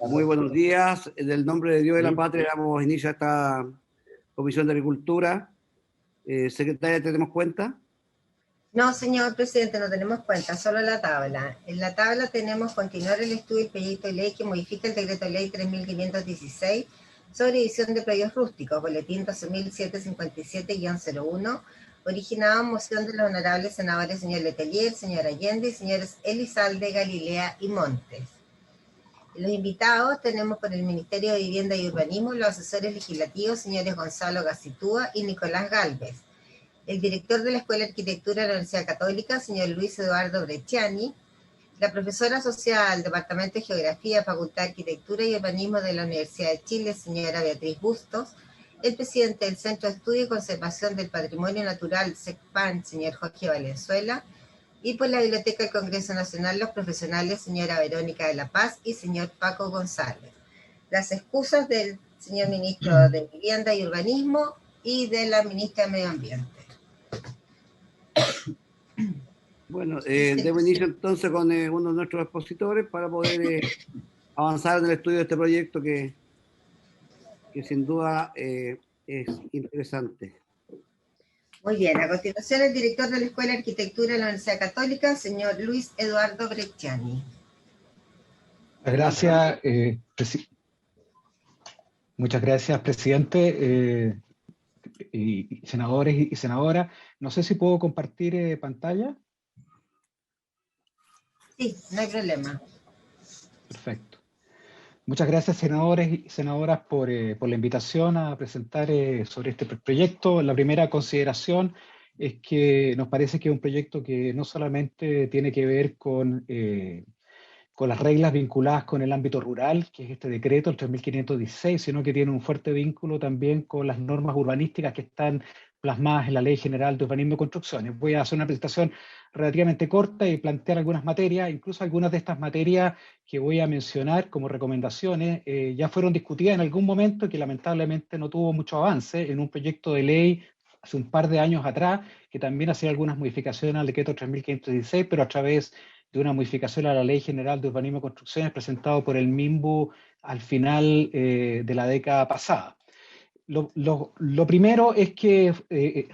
Muy buenos días. En el nombre de Dios y la patria damos inicio a esta Comisión de Agricultura. Secretaria, ¿tenemos cuenta? No, señor presidente, no tenemos cuenta, solo la tabla. En la tabla tenemos continuar el estudio del proyecto de ley que modifica el decreto de ley 3.516 sobre división de predios rústicos, boletín 12.757-01, originado en moción de los honorables senadores señor Letelier, señor Allende y señores Elizalde, Galilea y Montes. Los invitados tenemos por el Ministerio de Vivienda y Urbanismo los asesores legislativos señores Gonzalo Gacitúa y Nicolás Gálvez, el director de la Escuela de Arquitectura de la Universidad Católica, señor Luis Eduardo Brecciani, la profesora asociada al Departamento de Geografía, Facultad de Arquitectura y Urbanismo de la Universidad de Chile, señora Beatriz Bustos, el presidente del Centro de Estudio y Conservación del Patrimonio Natural, CECPAN, señor Jorge Valenzuela, y por la Biblioteca del Congreso Nacional, los profesionales, señora Verónica de la Paz y señor Paco González. Las excusas del señor ministro de Vivienda y Urbanismo y de la ministra de Medio Ambiente. Bueno, debo inicio entonces con uno de nuestros expositores para poder avanzar en el estudio de este proyecto que sin duda es interesante. Muy bien, a continuación el director de la Escuela de Arquitectura de la Universidad Católica, señor Luis Eduardo Brecciani. Gracias, muchas gracias, presidente, y senadores y senadoras. No sé si puedo compartir pantalla. Sí, no hay problema. Perfecto. Muchas gracias, senadores y senadoras, por la invitación a presentar sobre este proyecto. La primera consideración es que nos parece que es un proyecto que no solamente tiene que ver con las reglas vinculadas con el ámbito rural, que es este decreto, el 3.516, sino que tiene un fuerte vínculo también con las normas urbanísticas que están plasmadas en la Ley General de Urbanismo y Construcciones. Voy a hacer una presentación relativamente corta y plantear algunas materias, incluso algunas de estas materias que voy a mencionar como recomendaciones, ya fueron discutidas en algún momento que lamentablemente no tuvo mucho avance en un proyecto de ley hace un par de años atrás, que también hacía algunas modificaciones al decreto 3.516, pero a través de una modificación a la Ley General de Urbanismo y Construcciones presentado por el MIMBU al final de la década pasada. Lo primero es que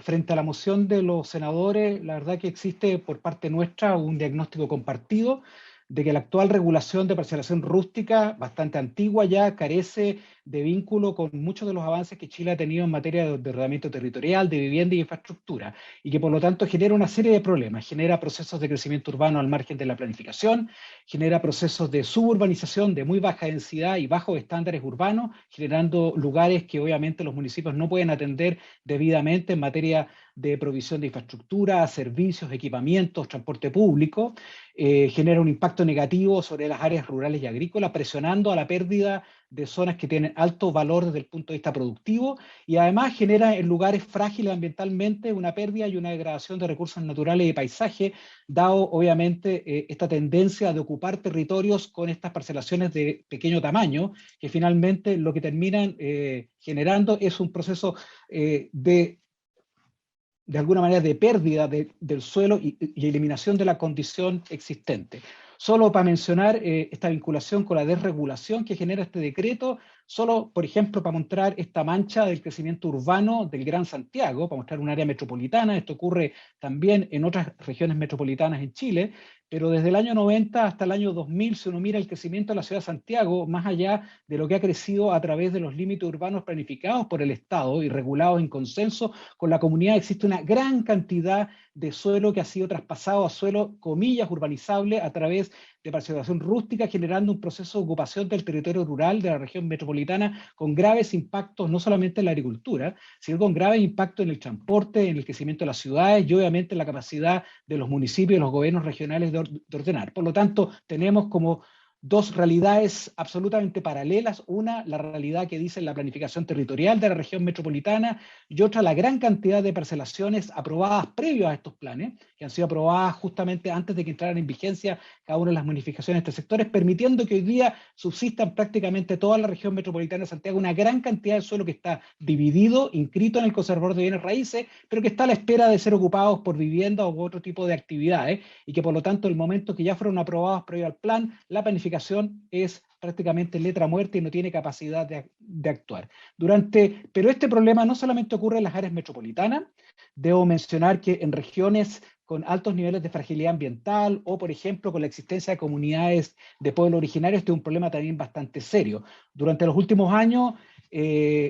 frente a la moción de los senadores, la verdad que existe por parte nuestra un diagnóstico compartido de que la actual regulación de parcelación rústica, bastante antigua ya, carece de vínculo con muchos de los avances que Chile ha tenido en materia de ordenamiento territorial, de vivienda y infraestructura, y que por lo tanto genera una serie de problemas, genera procesos de crecimiento urbano al margen de la planificación, genera procesos de suburbanización de muy baja densidad y bajos estándares urbanos, generando lugares que obviamente los municipios no pueden atender debidamente en materia de provisión de infraestructura, servicios, equipamientos, transporte público, genera un impacto negativo sobre las áreas rurales y agrícolas, presionando a la pérdida de zonas que tienen alto valor desde el punto de vista productivo, y además genera en lugares frágiles ambientalmente una pérdida y una degradación de recursos naturales y paisaje, dado obviamente esta tendencia de ocupar territorios con estas parcelaciones de pequeño tamaño, que finalmente lo que terminan generando es un proceso de alguna manera de pérdida del suelo y eliminación de la condición existente. Solo para mencionar esta vinculación con la desregulación que genera este decreto, solo, por ejemplo, para mostrar esta mancha del crecimiento urbano del Gran Santiago, para mostrar un área metropolitana. Esto ocurre también en otras regiones metropolitanas en Chile, pero desde el año 90 hasta el año 2000, si uno mira el crecimiento de la ciudad de Santiago, más allá de lo que ha crecido a través de los límites urbanos planificados por el Estado y regulados en consenso con la comunidad, existe una gran cantidad de suelo que ha sido traspasado a suelo, comillas, urbanizable a través de parcelación rústica, generando un proceso de ocupación del territorio rural de la región metropolitana con graves impactos no solamente en la agricultura, sino con graves impactos en el transporte, en el crecimiento de las ciudades y obviamente en la capacidad de los municipios y los gobiernos regionales de ordenar. Por lo tanto, tenemos como dos realidades absolutamente paralelas: una, la realidad que dice la planificación territorial de la región metropolitana, y otra, la gran cantidad de parcelaciones aprobadas previos a estos planes, que han sido aprobadas justamente antes de que entraran en vigencia cada una de las modificaciones de estos sectores, permitiendo que hoy día subsistan prácticamente toda la región metropolitana de Santiago una gran cantidad de suelo que está dividido, inscrito en el conservador de bienes raíces, pero que está a la espera de ser ocupados por vivienda u otro tipo de actividades, y que por lo tanto el momento que ya fueron aprobados previo al plan, la planificación planificación es prácticamente letra muerta y no tiene capacidad de actuar. Pero este problema no solamente ocurre en las áreas metropolitanas. Debo mencionar que en regiones con altos niveles de fragilidad ambiental o, por ejemplo, con la existencia de comunidades de pueblos originarios, este es un problema también bastante serio. Durante los últimos años,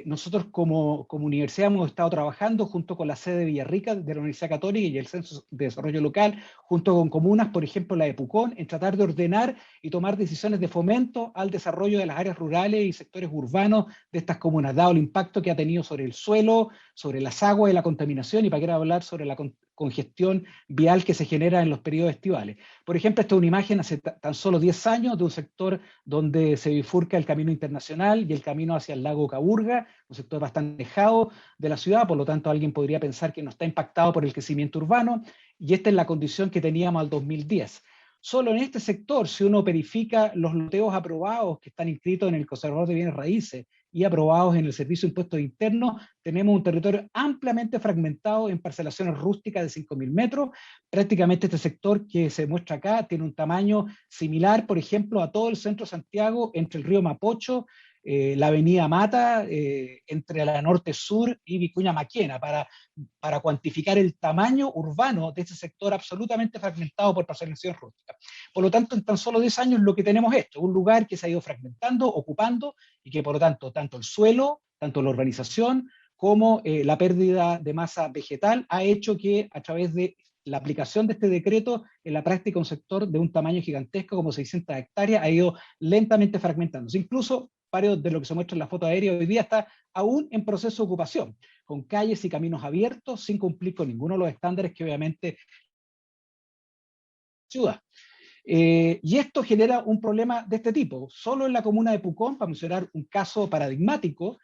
nosotros como universidad hemos estado trabajando junto con la sede de Villarrica de la Universidad Católica y el Centro de Desarrollo Local, junto con comunas, por ejemplo la de Pucón, en tratar de ordenar y tomar decisiones de fomento al desarrollo de las áreas rurales y sectores urbanos de estas comunas, dado el impacto que ha tenido sobre el suelo, sobre las aguas y la contaminación, y para qué hablar sobre la congestión vial que se genera en los periodos estivales. Por ejemplo, esta es una imagen hace tan solo 10 años de un sector donde se bifurca el camino internacional y el camino hacia el lago Caburga, un sector bastante alejado de la ciudad, por lo tanto alguien podría pensar que no está impactado por el crecimiento urbano, y esta es la condición que teníamos al 2010. Solo en este sector, si uno verifica los loteos aprobados que están inscritos en el Conservador de Bienes Raíces y aprobados en el Servicio de Impuestos Internos, tenemos un territorio ampliamente fragmentado en parcelaciones rústicas de 5.000 metros. Prácticamente este sector que se muestra acá tiene un tamaño similar, por ejemplo, a todo el centro de Santiago, entre el río Mapocho, la avenida Mata, entre la Norte-Sur y Vicuña Maquena, para cuantificar el tamaño urbano de este sector absolutamente fragmentado por parcelación rústica. Por lo tanto, en tan solo 10 años lo que tenemos es esto, un lugar que se ha ido fragmentando, ocupando, y que por lo tanto, tanto el suelo, tanto la urbanización, como la pérdida de masa vegetal ha hecho que a través de la aplicación de este decreto, en la práctica un sector de un tamaño gigantesco como 600 hectáreas ha ido lentamente fragmentándose. Incluso varios de lo que se muestra en la foto aérea hoy día está aún en proceso de ocupación, con calles y caminos abiertos, sin cumplir con ninguno de los estándares que obviamente ciudad. Y esto genera un problema de este tipo. Solo en la comuna de Pucón, para mencionar un caso paradigmático,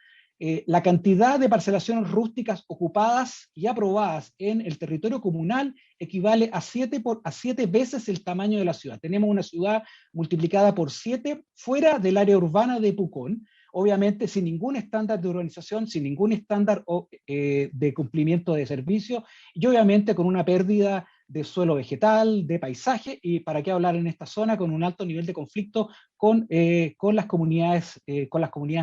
la cantidad de parcelaciones rústicas ocupadas y aprobadas en el territorio comunal equivale a 7 veces el tamaño de la ciudad. Tenemos una ciudad multiplicada por 7 fuera del área urbana de Pucón, obviamente sin ningún estándar de urbanización, sin ningún estándar de cumplimiento de servicios, y obviamente con una pérdida de suelo vegetal, de paisaje, y para qué hablar en esta zona con un alto nivel de conflicto con las comunidades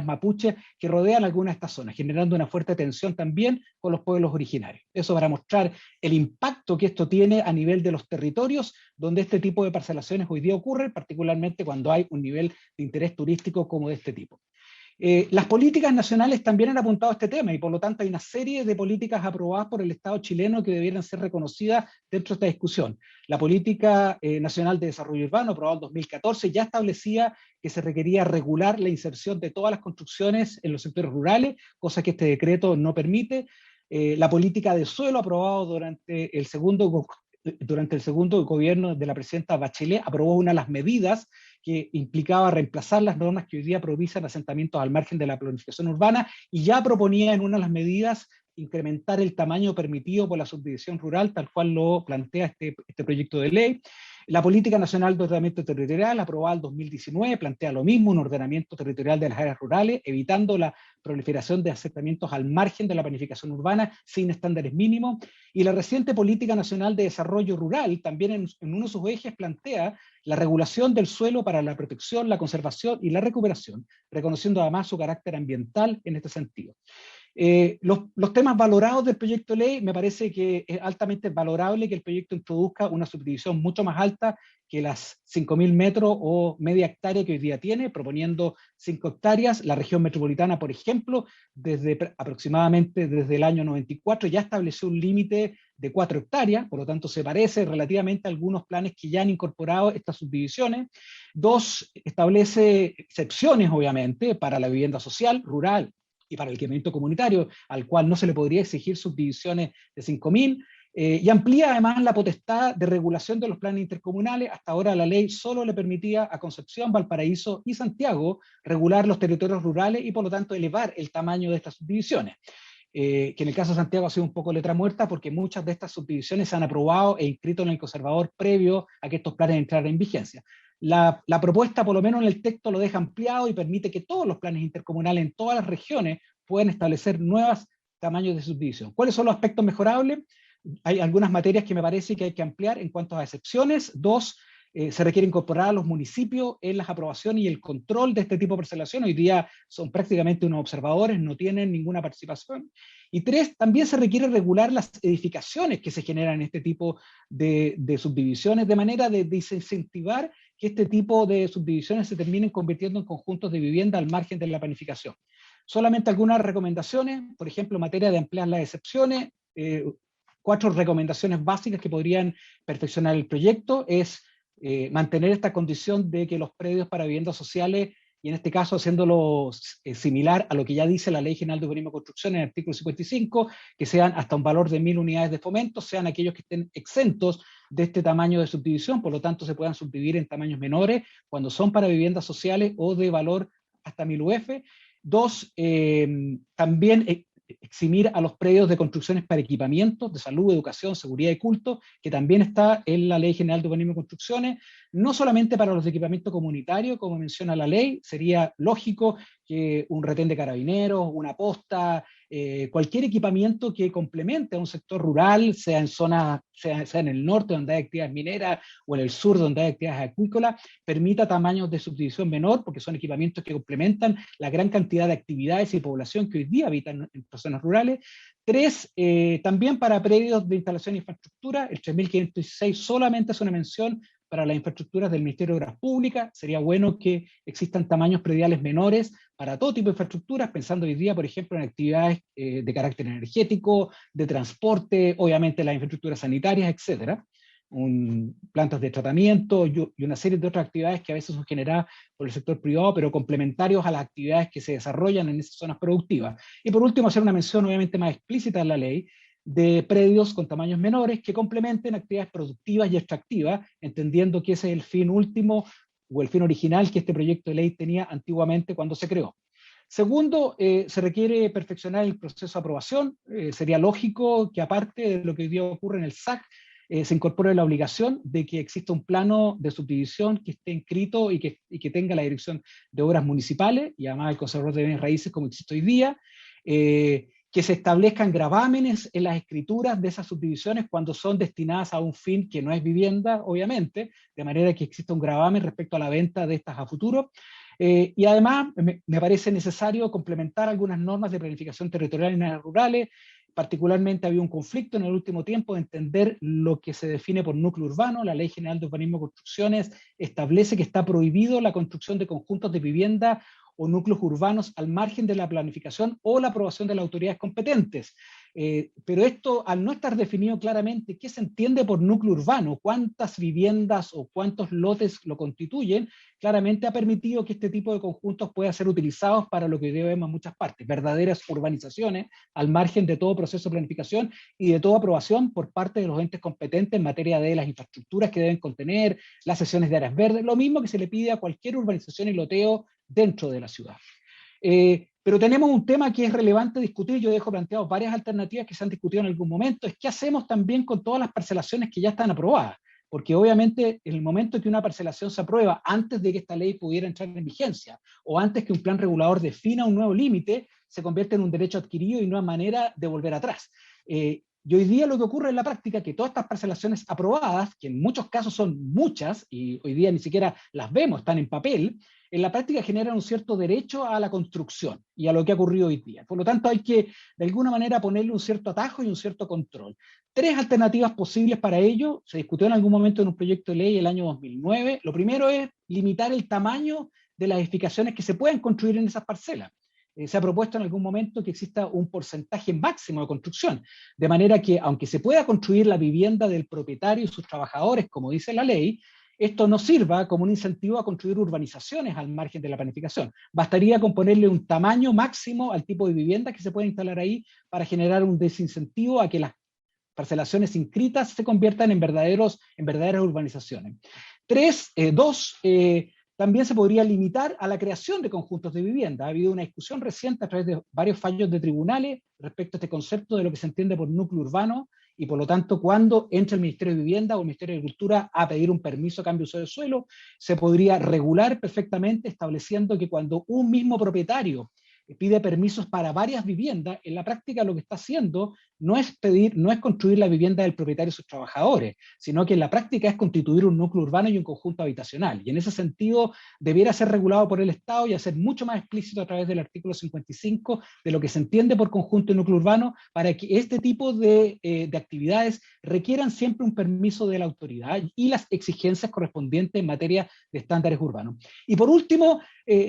mapuches que rodean algunas de estas zonas, generando una fuerte tensión también con los pueblos originarios. Eso para mostrar el impacto que esto tiene a nivel de los territorios donde este tipo de parcelaciones hoy día ocurren, particularmente cuando hay un nivel de interés turístico como de este tipo. Las políticas nacionales también han apuntado a este tema y por lo tanto hay una serie de políticas aprobadas por el Estado chileno que debieran ser reconocidas dentro de esta discusión. La Política Nacional de Desarrollo Urbano, aprobada en 2014, ya establecía que se requería regular la inserción de todas las construcciones en los sectores rurales, cosa que este decreto no permite. La política de suelo, aprobado durante el segundo gobierno de la presidenta Bachelet, aprobó una de las medidas que implicaba reemplazar las normas que hoy día prohíben asentamientos al margen de la planificación urbana, y ya proponía en una de las medidas incrementar el tamaño permitido por la subdivisión rural, tal cual lo plantea este proyecto de ley. La Política Nacional de Ordenamiento Territorial, aprobada en 2019, plantea lo mismo, un ordenamiento territorial de las áreas rurales, evitando la proliferación de asentamientos al margen de la planificación urbana sin estándares mínimos. Y la reciente Política Nacional de Desarrollo Rural, también en uno de sus ejes, plantea la regulación del suelo para la protección, la conservación y la recuperación, reconociendo además su carácter ambiental en este sentido. Los temas valorados del proyecto de ley, me parece que es altamente valorable que el proyecto introduzca una subdivisión mucho más alta que las 5.000 metros o media hectárea que hoy día tiene, proponiendo 5 hectáreas. La región metropolitana, por ejemplo, aproximadamente desde el año 94 ya estableció un límite de 4 hectáreas, por lo tanto se parece relativamente a algunos planes que ya han incorporado estas subdivisiones. 2, establece excepciones, obviamente, para la vivienda social, rural, y para el equipamiento comunitario, al cual no se le podría exigir subdivisiones de 5.000, y amplía además la potestad de regulación de los planes intercomunales. Hasta ahora la ley solo le permitía a Concepción, Valparaíso y Santiago regular los territorios rurales y por lo tanto elevar el tamaño de estas subdivisiones. Que en el caso de Santiago ha sido un poco letra muerta porque muchas de estas subdivisiones se han aprobado e inscrito en el conservador previo a que estos planes entraran en vigencia. La propuesta, por lo menos en el texto, lo deja ampliado y permite que todos los planes intercomunales en todas las regiones puedan establecer nuevos tamaños de subdivisión. ¿Cuáles son los aspectos mejorables? Hay algunas materias que me parece que hay que ampliar en cuanto a excepciones. 2, se requiere incorporar a los municipios en las aprobaciones y el control de este tipo de parcelación. Hoy día son prácticamente unos observadores, no tienen ninguna participación. Y 3, también se requiere regular las edificaciones que se generan en este tipo de subdivisiones, de manera de desincentivar que este tipo de subdivisiones se terminen convirtiendo en conjuntos de vivienda al margen de la planificación. Solamente algunas recomendaciones, por ejemplo, en materia de ampliar las excepciones, 4 recomendaciones básicas que podrían perfeccionar el proyecto es mantener esta condición de que los predios para viviendas sociales, y en este caso haciéndolo similar a lo que ya dice la Ley General de Urbanismo y Construcción en el artículo 55, que sean hasta un valor de 1000 unidades de fomento, sean aquellos que estén exentos de este tamaño de subdivisión, por lo tanto se puedan subdividir en tamaños menores cuando son para viviendas sociales o de valor hasta 1000 UF. 2, también eximir a los predios de construcciones para equipamientos de salud, educación, seguridad y culto, que también está en la Ley General de Urbanismo y Construcciones, no solamente para los de equipamiento comunitario, como menciona la ley, sería lógico que un retén de carabineros, una posta, cualquier equipamiento que complemente a un sector rural, sea en zona, sea en el norte donde hay actividades mineras o en el sur donde hay actividades acuícolas, permita tamaños de subdivisión menor, porque son equipamientos que complementan la gran cantidad de actividades y población que hoy día habitan en zonas rurales. 3, también para predios de instalación de infraestructura, el 3516 solamente es una mención para las infraestructuras del Ministerio de Obras Públicas. Sería bueno que existan tamaños prediales menores para todo tipo de infraestructuras, pensando hoy día, por ejemplo, en actividades de carácter energético, de transporte, obviamente las infraestructuras sanitarias, etcétera. Plantas de tratamiento y una serie de otras actividades que a veces son generadas por el sector privado, pero complementarios a las actividades que se desarrollan en esas zonas productivas. Y por último, hacer una mención obviamente más explícita en la ley de predios con tamaños menores que complementen actividades productivas y extractivas, entendiendo que ese es el fin último o el fin original que este proyecto de ley tenía antiguamente cuando se creó. Segundo, se requiere perfeccionar el proceso de aprobación. Sería lógico que aparte de lo que hoy día ocurre en el SAC, se incorpore la obligación de que exista un plano de subdivisión que esté inscrito y que tenga la dirección de obras municipales, y además el conservador de bienes raíces como existe hoy día, que se establezcan gravámenes en las escrituras de esas subdivisiones cuando son destinadas a un fin que no es vivienda, obviamente, de manera que exista un gravamen respecto a la venta de estas a futuro. Y además me parece necesario complementar algunas normas de planificación territorial en áreas rurales. Particularmente había un conflicto en el último tiempo de entender lo que se define por núcleo urbano. La Ley General de Urbanismo y Construcciones establece que está prohibido la construcción de conjuntos de vivienda o núcleos urbanos al margen de la planificación o la aprobación de las autoridades competentes. Pero esto, al no estar definido claramente qué se entiende por núcleo urbano, cuántas viviendas o cuántos lotes lo constituyen, claramente ha permitido que este tipo de conjuntos puedan ser utilizados para lo que hoy vemos en muchas partes, verdaderas urbanizaciones al margen de todo proceso de planificación y de toda aprobación por parte de los entes competentes en materia de las infraestructuras que deben contener, las sesiones de áreas verdes, lo mismo que se le pide a cualquier urbanización y loteo dentro de la ciudad. Pero tenemos un tema que es relevante discutir. Yo dejo planteado varias alternativas que se han discutido en algún momento. Es qué hacemos también con todas las parcelaciones que ya están aprobadas, porque obviamente en el momento que una parcelación se aprueba antes de que esta ley pudiera entrar en vigencia o antes que un plan regulador defina un nuevo límite, se convierte en un derecho adquirido y no hay manera de volver atrás. Y hoy día lo que ocurre en la práctica es que todas estas parcelaciones aprobadas, que en muchos casos son muchas, y hoy día ni siquiera las vemos, están en papel, en la práctica generan un cierto derecho a la construcción y a lo que ha ocurrido hoy día. Por lo tanto, hay que, de alguna manera, ponerle un cierto atajo y un cierto control. 3 alternativas posibles para ello. Se discutió en algún momento en un proyecto de ley el año 2009. Lo primero es limitar el tamaño de las edificaciones que se pueden construir en esas parcelas. Se ha propuesto en algún momento que exista un porcentaje máximo de construcción, de manera que, aunque se pueda construir la vivienda del propietario y sus trabajadores, como dice la ley, esto no sirva como un incentivo a construir urbanizaciones al margen de la planificación. Bastaría con ponerle un tamaño máximo al tipo de vivienda que se puede instalar ahí para generar un desincentivo a que las parcelaciones inscritas se conviertan en verdaderas urbanizaciones. 2, también se podría limitar a la creación de conjuntos de vivienda. Ha habido una discusión reciente a través de varios fallos de tribunales respecto a este concepto de lo que se entiende por núcleo urbano, y por lo tanto, cuando entra el Ministerio de Vivienda o el Ministerio de Agricultura a pedir un permiso de cambio de uso del suelo, se podría regular perfectamente estableciendo que cuando un mismo propietario pide permisos para varias viviendas, en la práctica lo que está haciendo no es construir la vivienda del propietario y sus trabajadores, sino que en la práctica es constituir un núcleo urbano y un conjunto habitacional. Y en ese sentido debiera ser regulado por el Estado y hacer mucho más explícito a través del artículo 55 de lo que se entiende por conjunto y núcleo urbano, para que este tipo de actividades requieran siempre un permiso de la autoridad y las exigencias correspondientes en materia de estándares urbanos. Y por último,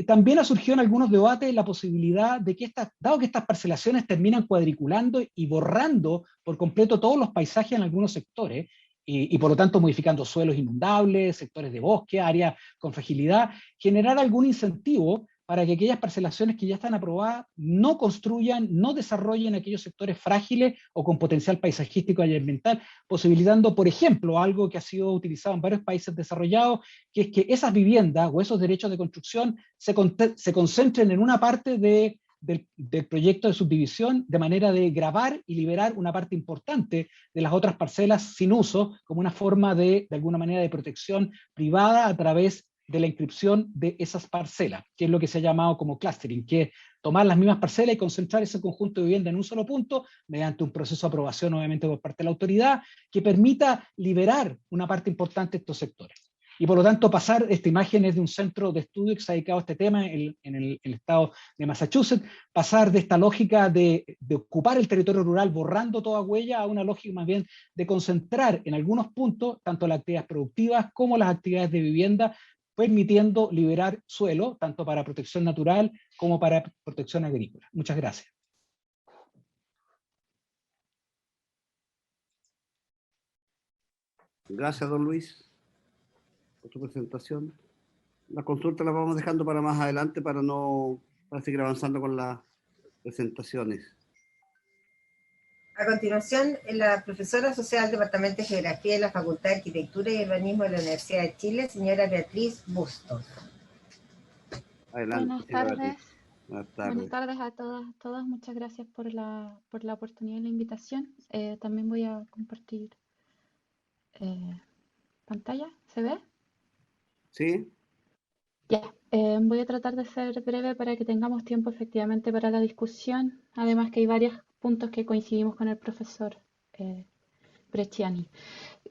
también ha surgido en algunos debates la posibilidad de que dado que estas parcelaciones terminan cuadriculando y borrando por completo todos los paisajes en algunos sectores, y por lo tanto modificando suelos inundables, sectores de bosque, áreas con fragilidad, generar algún incentivo para que aquellas parcelaciones que ya están aprobadas no construyan, no desarrollen aquellos sectores frágiles o con potencial paisajístico y ambiental, posibilitando, por ejemplo, algo que ha sido utilizado en varios países desarrollados, que es que esas viviendas o esos derechos de construcción se concentren en una parte del proyecto de subdivisión, de manera de gravar y liberar una parte importante de las otras parcelas sin uso, como una forma de alguna manera, de protección privada a través de la inscripción de esas parcelas, que es lo que se ha llamado como clustering, que es tomar las mismas parcelas y concentrar ese conjunto de vivienda en un solo punto, mediante un proceso de aprobación, obviamente, por parte de la autoridad, que permita liberar una parte importante de estos sectores. Y por lo tanto, esta imagen es de un centro de estudio que se ha dedicado a este tema en el estado de Massachusetts, pasar de esta lógica de ocupar el territorio rural borrando toda huella a una lógica más bien de concentrar en algunos puntos tanto las actividades productivas como las actividades de vivienda, permitiendo liberar suelo, tanto para protección natural como para protección agrícola. Muchas gracias. Gracias, don Luis, por tu presentación. La consulta la vamos dejando para más adelante para seguir avanzando con las presentaciones. A continuación, la profesora asociada del Departamento de Geografía de la Facultad de Arquitectura y Urbanismo de la Universidad de Chile, señora Beatriz Bustos. Adelante. Buenas tardes. Buenas tardes. Buenas tardes a todas. Muchas gracias por la oportunidad y la invitación. También voy a compartir pantalla. ¿Se ve? Sí. Ya. Voy a tratar de ser breve para que tengamos tiempo efectivamente para la discusión. Además que hay varios puntos que coincidimos con el profesor Bresciani.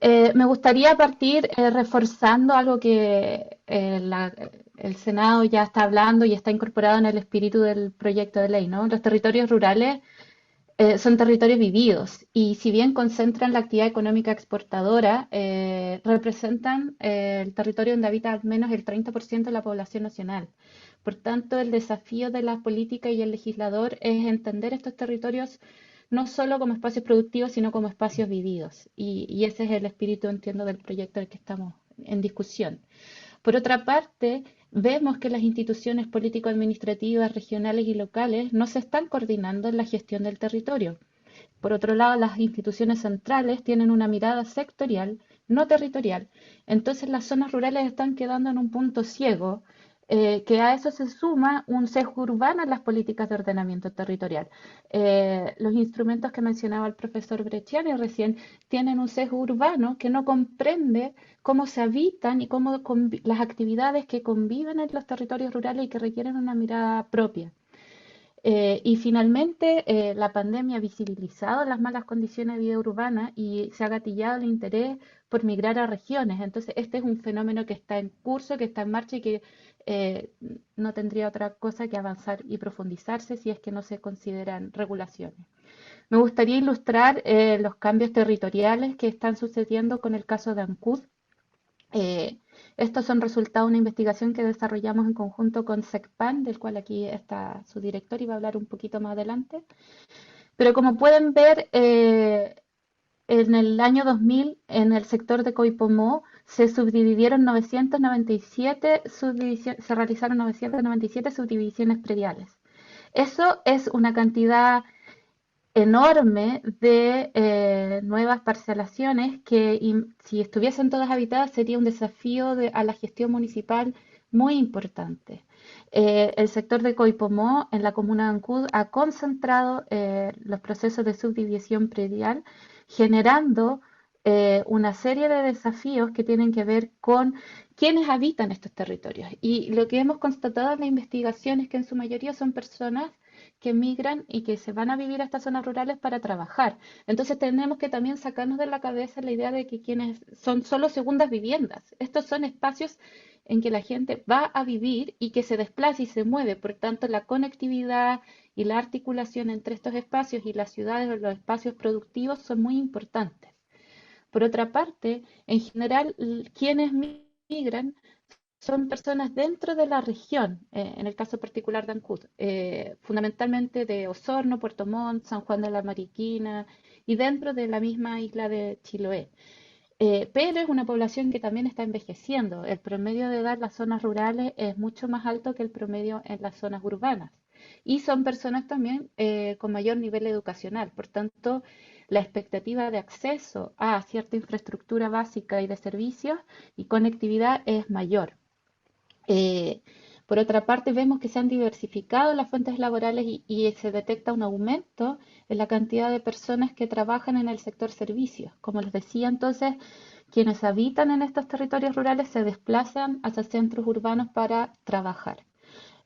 Me gustaría partir reforzando algo que el Senado ya está hablando y está incorporado en el espíritu del proyecto de ley, ¿no? Los territorios rurales son territorios vividos y si bien concentran la actividad económica exportadora, representan el territorio donde habita al menos el 30% de la población nacional. Por tanto, el desafío de la política y el legislador es entender estos territorios no solo como espacios productivos, sino como espacios vividos. Y ese es el espíritu, entiendo, del proyecto del que estamos en discusión. Por otra parte, vemos que las instituciones político-administrativas, regionales y locales no se están coordinando en la gestión del territorio. Por otro lado, las instituciones centrales tienen una mirada sectorial, no territorial. Entonces, las zonas rurales están quedando en un punto ciego, que a eso se suma un sesgo urbano en las políticas de ordenamiento territorial. Los instrumentos que mencionaba el profesor Bresciani recién tienen un sesgo urbano que no comprende cómo se habitan y cómo las actividades que conviven en los territorios rurales y que requieren una mirada propia. Y finalmente, la pandemia ha visibilizado las malas condiciones de vida urbana y se ha gatillado el interés por migrar a regiones. Entonces, este es un fenómeno que está en curso, que está en marcha y que no tendría otra cosa que avanzar y profundizarse si es que no se consideran regulaciones. Me gustaría ilustrar los cambios territoriales que están sucediendo con el caso de Ancud. Estos son resultados de una investigación que desarrollamos en conjunto con SECPAN, del cual aquí está su director y va a hablar un poquito más adelante. Pero como pueden ver, en el año 2000, en el sector de Coipomó, se subdividieron 997 subdivisiones, se realizaron 997 subdivisiones prediales. Eso es una cantidad enorme de nuevas parcelaciones que si estuviesen todas habitadas sería un desafío a la gestión municipal muy importante. El sector de Coipomó en la comuna de Ancud ha concentrado los procesos de subdivisión predial, generando una serie de desafíos que tienen que ver con quiénes habitan estos territorios. Y lo que hemos constatado en la investigación es que en su mayoría son personas que migran y que se van a vivir a estas zonas rurales para trabajar. Entonces tenemos que también sacarnos de la cabeza la idea de que quienes son solo segundas viviendas. Estos son espacios en que la gente va a vivir y que se desplaza y se mueve. Por tanto, la conectividad y la articulación entre estos espacios y las ciudades o los espacios productivos son muy importantes. Por otra parte, en general, quienes migran son personas dentro de la región, en el caso particular de Ancud, fundamentalmente de Osorno, Puerto Montt, San Juan de la Mariquina y dentro de la misma isla de Chiloé. Pero es una población que también está envejeciendo. El promedio de edad en las zonas rurales es mucho más alto que el promedio en las zonas urbanas. Y son personas también con mayor nivel educacional. Por tanto, la expectativa de acceso a cierta infraestructura básica y de servicios y conectividad es mayor. Eh, por otra parte, vemos que se han diversificado las fuentes laborales y se detecta un aumento en la cantidad de personas que trabajan en el sector servicios. Como les decía, entonces, quienes habitan en estos territorios rurales se desplazan hacia centros urbanos para trabajar.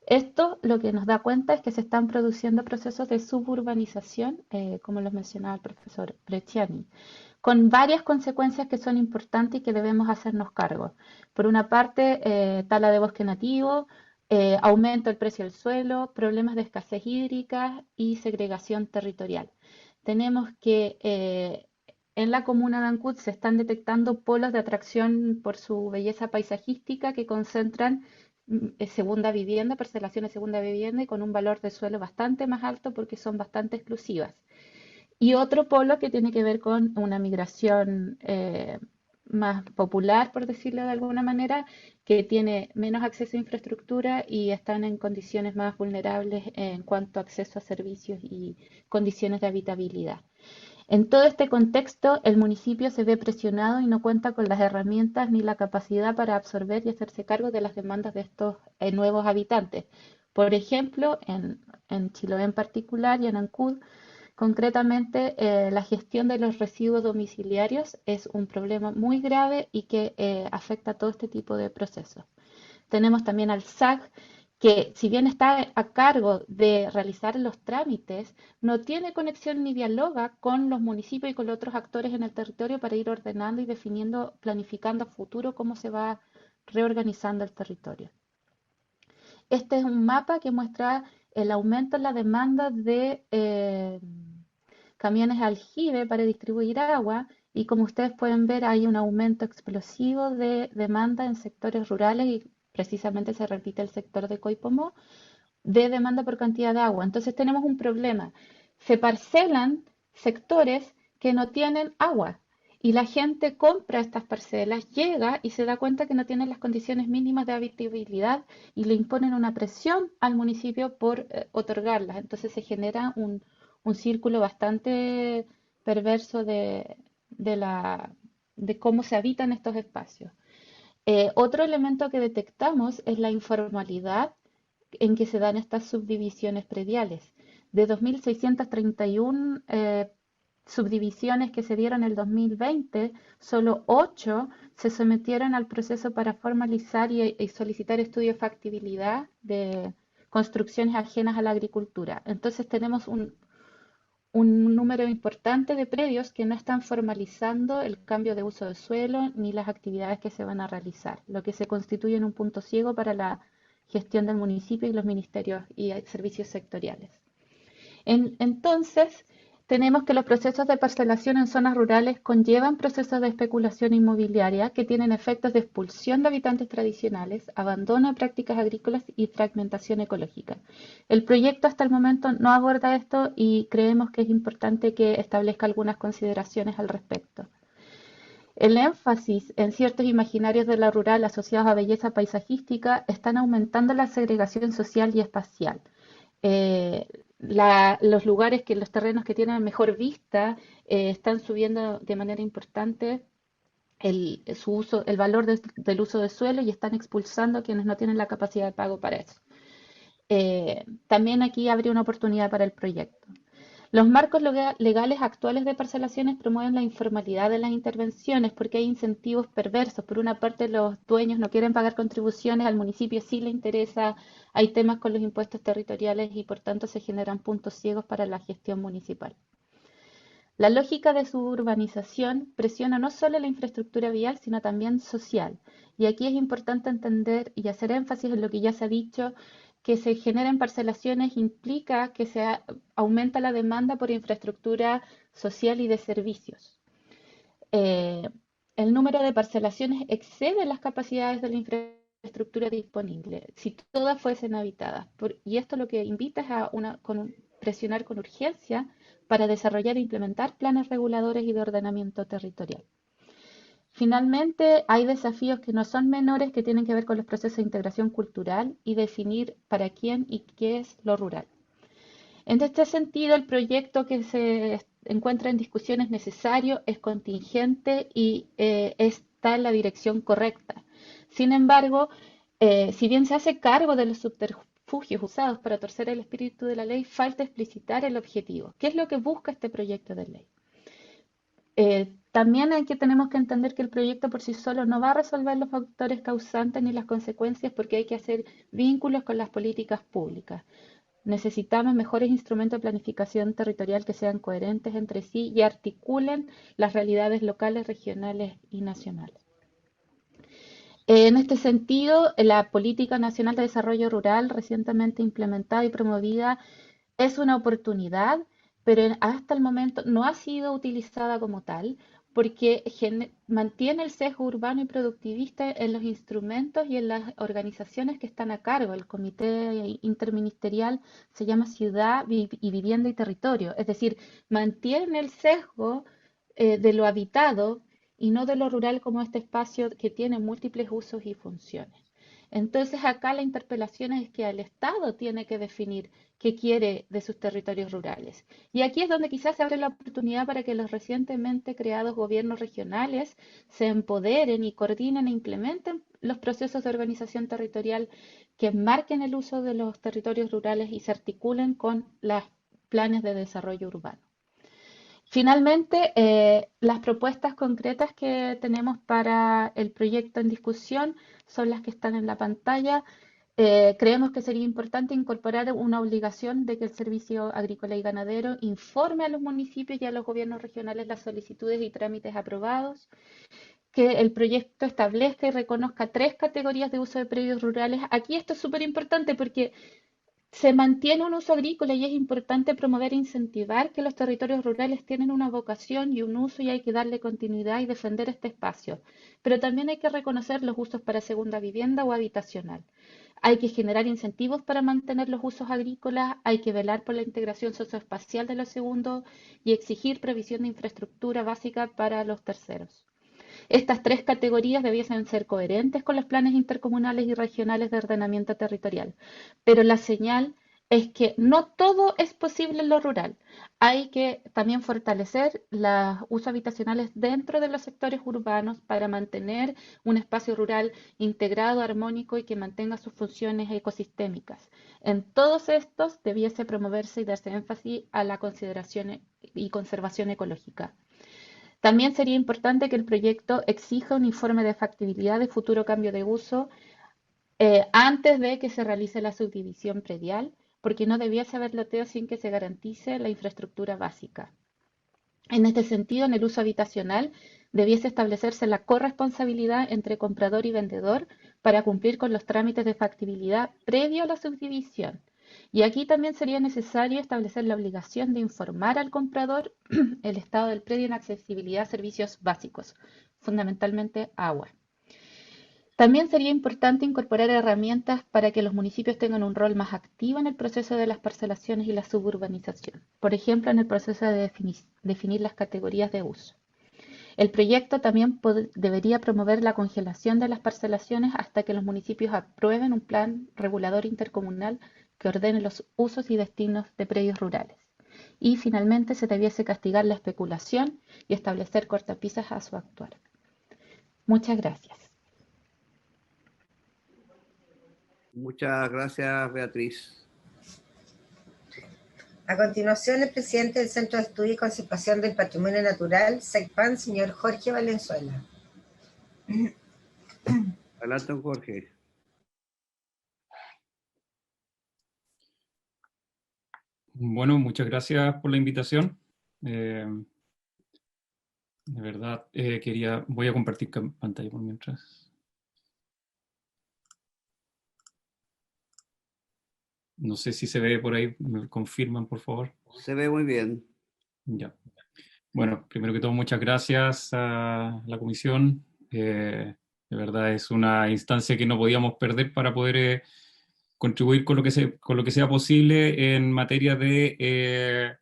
Esto lo que nos da cuenta es que se están produciendo procesos de suburbanización, como lo mencionaba el profesor Brecciani, con varias consecuencias que son importantes y que debemos hacernos cargo. Por una parte, tala de bosque nativo, aumento del precio del suelo, problemas de escasez hídrica y segregación territorial. Tenemos que en la comuna de Ancud se están detectando polos de atracción por su belleza paisajística que concentran segunda vivienda, parcelaciones de segunda vivienda y con un valor de suelo bastante más alto porque son bastante exclusivas. Y otro polo que tiene que ver con una migración más popular, por decirlo de alguna manera, que tiene menos acceso a infraestructura y están en condiciones más vulnerables en cuanto a acceso a servicios y condiciones de habitabilidad. En todo este contexto, el municipio se ve presionado y no cuenta con las herramientas ni la capacidad para absorber y hacerse cargo de las demandas de estos nuevos habitantes. Por ejemplo, en Chiloé en particular y en Ancud, concretamente, la gestión de los residuos domiciliarios es un problema muy grave y que afecta a todo este tipo de procesos. Tenemos también al SAG, que si bien está a cargo de realizar los trámites, no tiene conexión ni dialoga con los municipios y con los otros actores en el territorio para ir ordenando y definiendo, planificando a futuro cómo se va reorganizando el territorio. Este es un mapa que muestra el aumento en la demanda de camiones aljibe para distribuir agua y como ustedes pueden ver hay un aumento explosivo de demanda en sectores rurales y precisamente se repite el sector de Coipomó de demanda por cantidad de agua. Entonces tenemos un problema. Se parcelan sectores que no tienen agua y la gente compra estas parcelas, llega y se da cuenta que no tienen las condiciones mínimas de habitabilidad y le imponen una presión al municipio por otorgarlas. Entonces se genera un círculo bastante perverso de cómo se habitan estos espacios. Otro elemento que detectamos es la informalidad en que se dan estas subdivisiones prediales. De 2.631 subdivisiones que se dieron en el 2020, solo 8 se sometieron al proceso para formalizar y solicitar estudio de factibilidad de construcciones ajenas a la agricultura. Entonces tenemos un número importante de predios que no están formalizando el cambio de uso de suelo ni las actividades que se van a realizar, lo que se constituye en un punto ciego para la gestión del municipio y los ministerios y servicios sectoriales. Entonces, tenemos que los procesos de parcelación en zonas rurales conllevan procesos de especulación inmobiliaria que tienen efectos de expulsión de habitantes tradicionales, abandono de prácticas agrícolas y fragmentación ecológica. El proyecto hasta el momento no aborda esto y creemos que es importante que establezca algunas consideraciones al respecto. El énfasis en ciertos imaginarios de la rural asociados a belleza paisajística están aumentando la segregación social y espacial. Los lugares los terrenos que tienen mejor vista están subiendo de manera importante el valor del uso de suelo y están expulsando a quienes no tienen la capacidad de pago para eso. También aquí habría una oportunidad para el proyecto. Los marcos legales actuales de parcelaciones promueven la informalidad de las intervenciones porque hay incentivos perversos. Por una parte, los dueños no quieren pagar contribuciones, al municipio sí le interesa, hay temas con los impuestos territoriales y por tanto se generan puntos ciegos para la gestión municipal. La lógica de suburbanización presiona no solo la infraestructura vial, sino también social. Y aquí es importante entender y hacer énfasis en lo que ya se ha dicho, que se generen parcelaciones implica que se aumenta la demanda por infraestructura social y de servicios. El número de parcelaciones excede las capacidades de la infraestructura disponible, si todas fuesen habitadas. Y esto lo que invita es a presionar con urgencia para desarrollar e implementar planes reguladores y de ordenamiento territorial. Finalmente, hay desafíos que no son menores que tienen que ver con los procesos de integración cultural y definir para quién y qué es lo rural. En este sentido, el proyecto que se encuentra en discusión es necesario, es contingente y está en la dirección correcta. Sin embargo, si bien se hace cargo de los subterfugios usados para torcer el espíritu de la ley, falta explicitar el objetivo. ¿Qué es lo que busca este proyecto de ley? También tenemos que entender que el proyecto por sí solo no va a resolver los factores causantes ni las consecuencias porque hay que hacer vínculos con las políticas públicas. Necesitamos mejores instrumentos de planificación territorial que sean coherentes entre sí y articulen las realidades locales, regionales y nacionales. En este sentido, la Política Nacional de Desarrollo Rural, recientemente implementada y promovida, es una oportunidad, pero hasta el momento no ha sido utilizada como tal porque mantiene el sesgo urbano y productivista en los instrumentos y en las organizaciones que están a cargo. El comité interministerial se llama Ciudad y Vivienda y Territorio, es decir, mantiene el sesgo de lo habitado y no de lo rural como este espacio que tiene múltiples usos y funciones. Entonces acá la interpelación es que el Estado tiene que definir qué quiere de sus territorios rurales. Y aquí es donde quizás se abre la oportunidad para que los recientemente creados gobiernos regionales se empoderen y coordinen e implementen los procesos de organización territorial que marquen el uso de los territorios rurales y se articulen con los planes de desarrollo urbano. Finalmente, las propuestas concretas que tenemos para el proyecto en discusión son las que están en la pantalla. Creemos que sería importante incorporar una obligación de que el Servicio Agrícola y Ganadero informe a los municipios y a los gobiernos regionales las solicitudes y trámites aprobados, que el proyecto establezca y reconozca 3 categorías de uso de predios rurales. Aquí esto es súper importante porque se mantiene un uso agrícola y es importante promover e incentivar que los territorios rurales tienen una vocación y un uso y hay que darle continuidad y defender este espacio. Pero también hay que reconocer los usos para segunda vivienda o habitacional. Hay que generar incentivos para mantener los usos agrícolas, hay que velar por la integración socioespacial de los segundos y exigir provisión de infraestructura básica para los terceros. Estas 3 categorías debiesen ser coherentes con los planes intercomunales y regionales de ordenamiento territorial, pero la señal es que no todo es posible en lo rural. Hay que también fortalecer los usos habitacionales dentro de los sectores urbanos para mantener un espacio rural integrado, armónico y que mantenga sus funciones ecosistémicas. En todos estos debiese promoverse y darse énfasis a la consideración y conservación ecológica. También sería importante que el proyecto exija un informe de factibilidad de futuro cambio de uso antes de que se realice la subdivisión predial, porque no debiese haber loteo sin que se garantice la infraestructura básica. En este sentido, en el uso habitacional, debiese establecerse la corresponsabilidad entre comprador y vendedor para cumplir con los trámites de factibilidad previo a la subdivisión. Y aquí también sería necesario establecer la obligación de informar al comprador el estado del predio en accesibilidad a servicios básicos, fundamentalmente agua. También sería importante incorporar herramientas para que los municipios tengan un rol más activo en el proceso de las parcelaciones y la suburbanización. Por ejemplo, en el proceso de definir las categorías de uso. El proyecto también debería promover la congelación de las parcelaciones hasta que los municipios aprueben un plan regulador intercomunal que ordene los usos y destinos de predios rurales. Y finalmente se debiese castigar la especulación y establecer cortapisas a su actuar. Muchas gracias. Muchas gracias, Beatriz. A continuación, el presidente del Centro de Estudio y Conservación del Patrimonio Natural, CECPAN, señor Jorge Valenzuela. Adelante, don Jorge. Bueno, muchas gracias por la invitación. De verdad, voy a compartir pantalla por mientras. No sé si se ve por ahí, me confirman, por favor. Se ve muy bien. Ya. Bueno, primero que todo, muchas gracias a la comisión. De verdad es una instancia que no podíamos perder para poder contribuir con lo que sea posible en materia de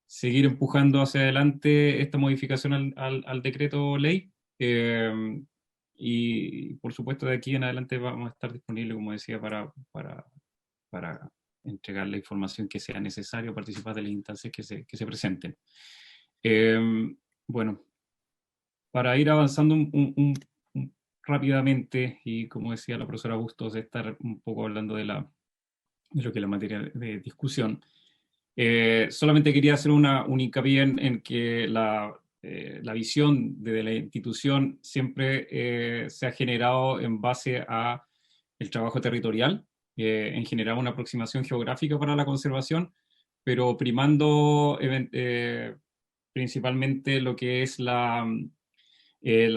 seguir empujando hacia adelante esta modificación al decreto ley. Y por supuesto de aquí en adelante vamos a estar disponibles, como decía, para entregar la información que sea necesaria, participar de las instancias que se presenten. Bueno, para ir avanzando rápidamente, y como decía la profesora Bustos, de estar un poco hablando de lo que es la materia de discusión, solamente quería hacer un hincapié en que la visión de la institución siempre se ha generado en base a el trabajo territorial, en general una aproximación geográfica para la conservación, pero primando principalmente lo que es la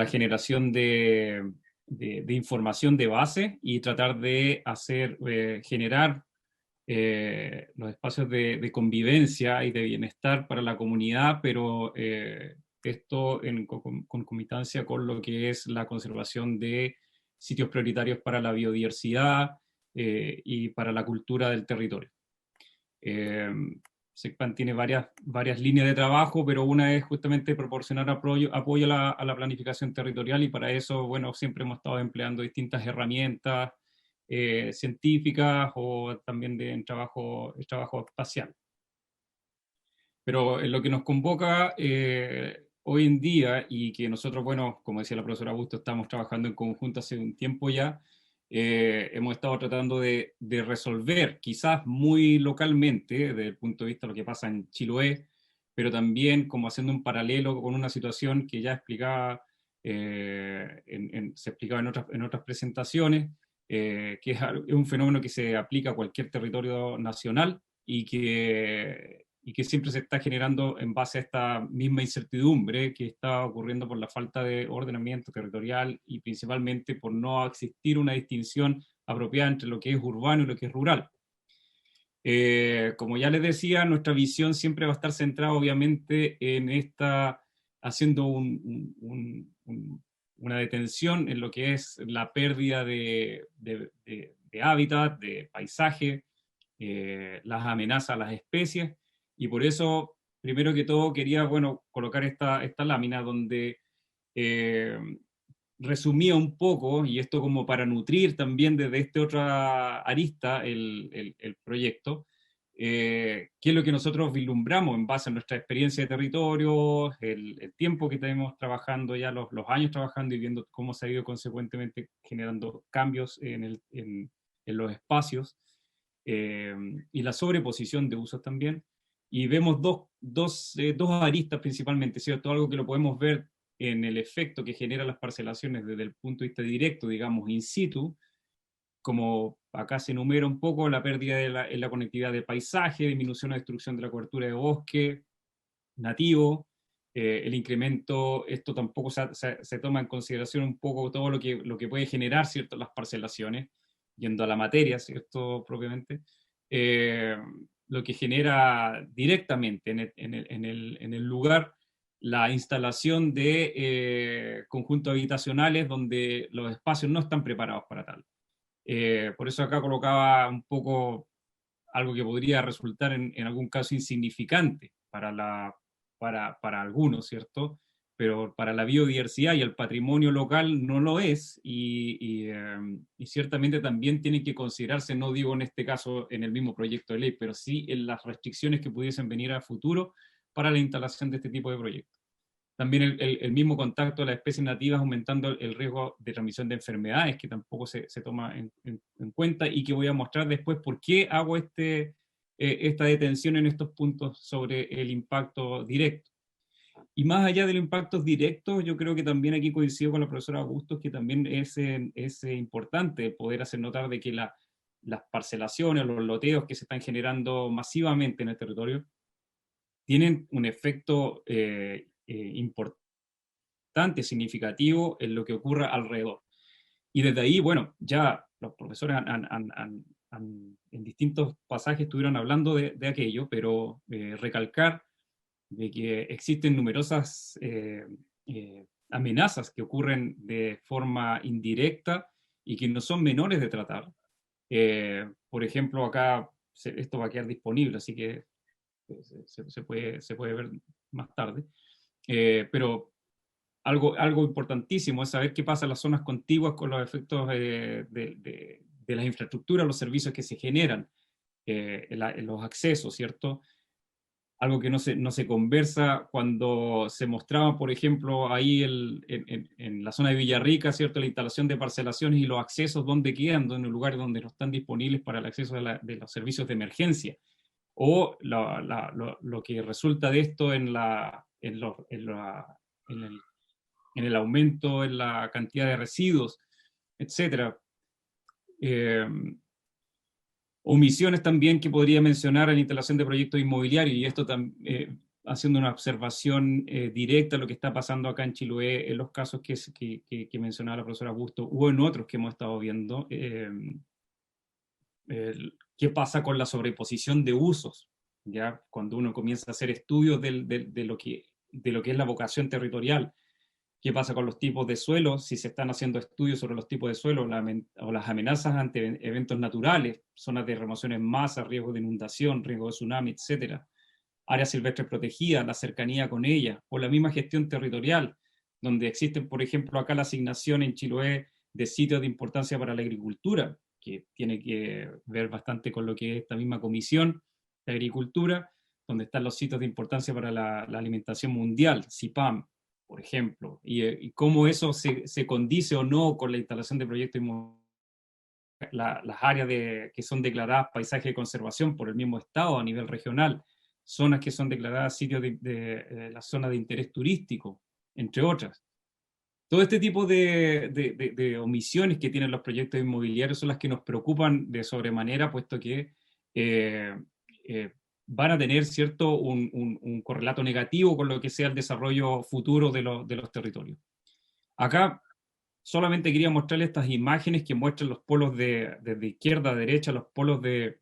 generación de información de base y tratar de generar los espacios de convivencia y de bienestar para la comunidad, pero esto en concomitancia con lo que es la conservación de sitios prioritarios para la biodiversidad y para la cultura del territorio. CECPAN tiene varias líneas de trabajo, pero una es justamente proporcionar apoyo a la planificación territorial, y para eso, bueno, siempre hemos estado empleando distintas herramientas científicas o también en trabajo espacial. Pero en lo que nos convoca hoy en día, y que nosotros, bueno, como decía la profesora Augusto, estamos trabajando en conjunto hace un tiempo ya, hemos estado tratando de resolver, quizás muy localmente, desde el punto de vista de lo que pasa en Chiloé, pero también como haciendo un paralelo con una situación que ya explicaba, se explicaba en otras presentaciones, que es un fenómeno que se aplica a cualquier territorio nacional y que siempre se está generando en base a esta misma incertidumbre que está ocurriendo por la falta de ordenamiento territorial y principalmente por no existir una distinción apropiada entre lo que es urbano y lo que es rural. Como ya les decía, nuestra visión siempre va a estar centrada obviamente en haciendo una detención en lo que es la pérdida de hábitat, de paisaje, las amenazas a las especies, y por eso, primero que todo, quería, bueno, colocar esta lámina donde resumía un poco, y esto como para nutrir también desde esta otra arista el proyecto, qué es lo que nosotros vislumbramos en base a nuestra experiencia de territorio, el tiempo que tenemos trabajando ya, los años trabajando y viendo cómo se ha ido consecuentemente generando cambios en los espacios, y la sobreposición de usos también. Y vemos dos aristas principalmente, ¿cierto? Algo que lo podemos ver en el efecto que generan las parcelaciones desde el punto de vista directo, digamos, in situ, como acá se enumera un poco la pérdida en la conectividad del paisaje, disminución o destrucción de la cobertura de bosque nativo, el incremento, esto tampoco se toma en consideración un poco todo lo que puede generar, ¿cierto?, las parcelaciones, yendo a la materia, ¿cierto?, propiamente, lo que genera directamente en el lugar la instalación de conjuntos habitacionales donde los espacios no están preparados para tal. Por eso acá colocaba un poco algo que podría resultar en algún caso insignificante para algunos, ¿cierto? Pero para la biodiversidad y el patrimonio local no lo es, y ciertamente también tienen que considerarse, no digo en este caso en el mismo proyecto de ley, pero sí en las restricciones que pudiesen venir a futuro para la instalación de este tipo de proyectos. También el mismo contacto de las especies nativas aumentando el riesgo de transmisión de enfermedades, que tampoco se toma en cuenta, y que voy a mostrar después por qué hago este esta detención en estos puntos sobre el impacto directo. Y más allá de los impactos directos, yo creo que también aquí coincido con la profesora Bustos, que también es importante poder hacer notar de que las parcelaciones, los loteos que se están generando masivamente en el territorio, tienen un efecto importante, significativo en lo que ocurra alrededor. Y desde ahí, bueno, ya los profesores en distintos pasajes estuvieron hablando de aquello, pero recalcar de que existen numerosas amenazas que ocurren de forma indirecta y que no son menores de tratar. Por ejemplo, acá esto va a quedar disponible, así que se puede ver más tarde. Pero algo importantísimo es saber qué pasa en las zonas contiguas con los efectos de las infraestructuras, los servicios que se generan, en los accesos, ¿cierto? Algo que no se conversa cuando se mostraba, por ejemplo, ahí en la zona de Villarrica, ¿cierto? La instalación de parcelaciones y los accesos, ¿dónde quedan? En lugares donde no están disponibles para el acceso de los servicios de emergencia. O lo que resulta de esto en el aumento en la cantidad de residuos, etc. Omisiones también que podría mencionar en la instalación de proyectos inmobiliarios, y esto haciendo una observación directa a lo que está pasando acá en Chiloé, en los casos que mencionaba la profesora Busto, o en otros que hemos estado viendo, qué pasa con la sobreposición de usos, ¿ya? Cuando uno comienza a hacer estudios de lo que es la vocación territorial. ¿Qué pasa con los tipos de suelo? Si se están haciendo estudios sobre los tipos de suelo o las amenazas ante eventos naturales, zonas de remoción en masa, riesgo de inundación, riesgo de tsunami, etc. Áreas silvestres protegidas, la cercanía con ellas, o la misma gestión territorial, donde existen, por ejemplo, acá la asignación en Chiloé de sitios de importancia para la agricultura, que tiene que ver bastante con lo que es esta misma comisión de agricultura, donde están los sitios de importancia para la alimentación mundial, CIPAM, por ejemplo, y cómo eso se condice o no con la instalación de proyectos inmobiliarios, las áreas que son declaradas paisaje de conservación por el mismo Estado a nivel regional, zonas que son declaradas sitios de la zona de interés turístico, entre otras. Todo este tipo de omisiones que tienen los proyectos inmobiliarios son las que nos preocupan de sobremanera, puesto que van a tener, ¿cierto?, un correlato negativo con lo que sea el desarrollo futuro de los territorios. Acá solamente quería mostrarles estas imágenes que muestran los polos desde izquierda a derecha, los polos de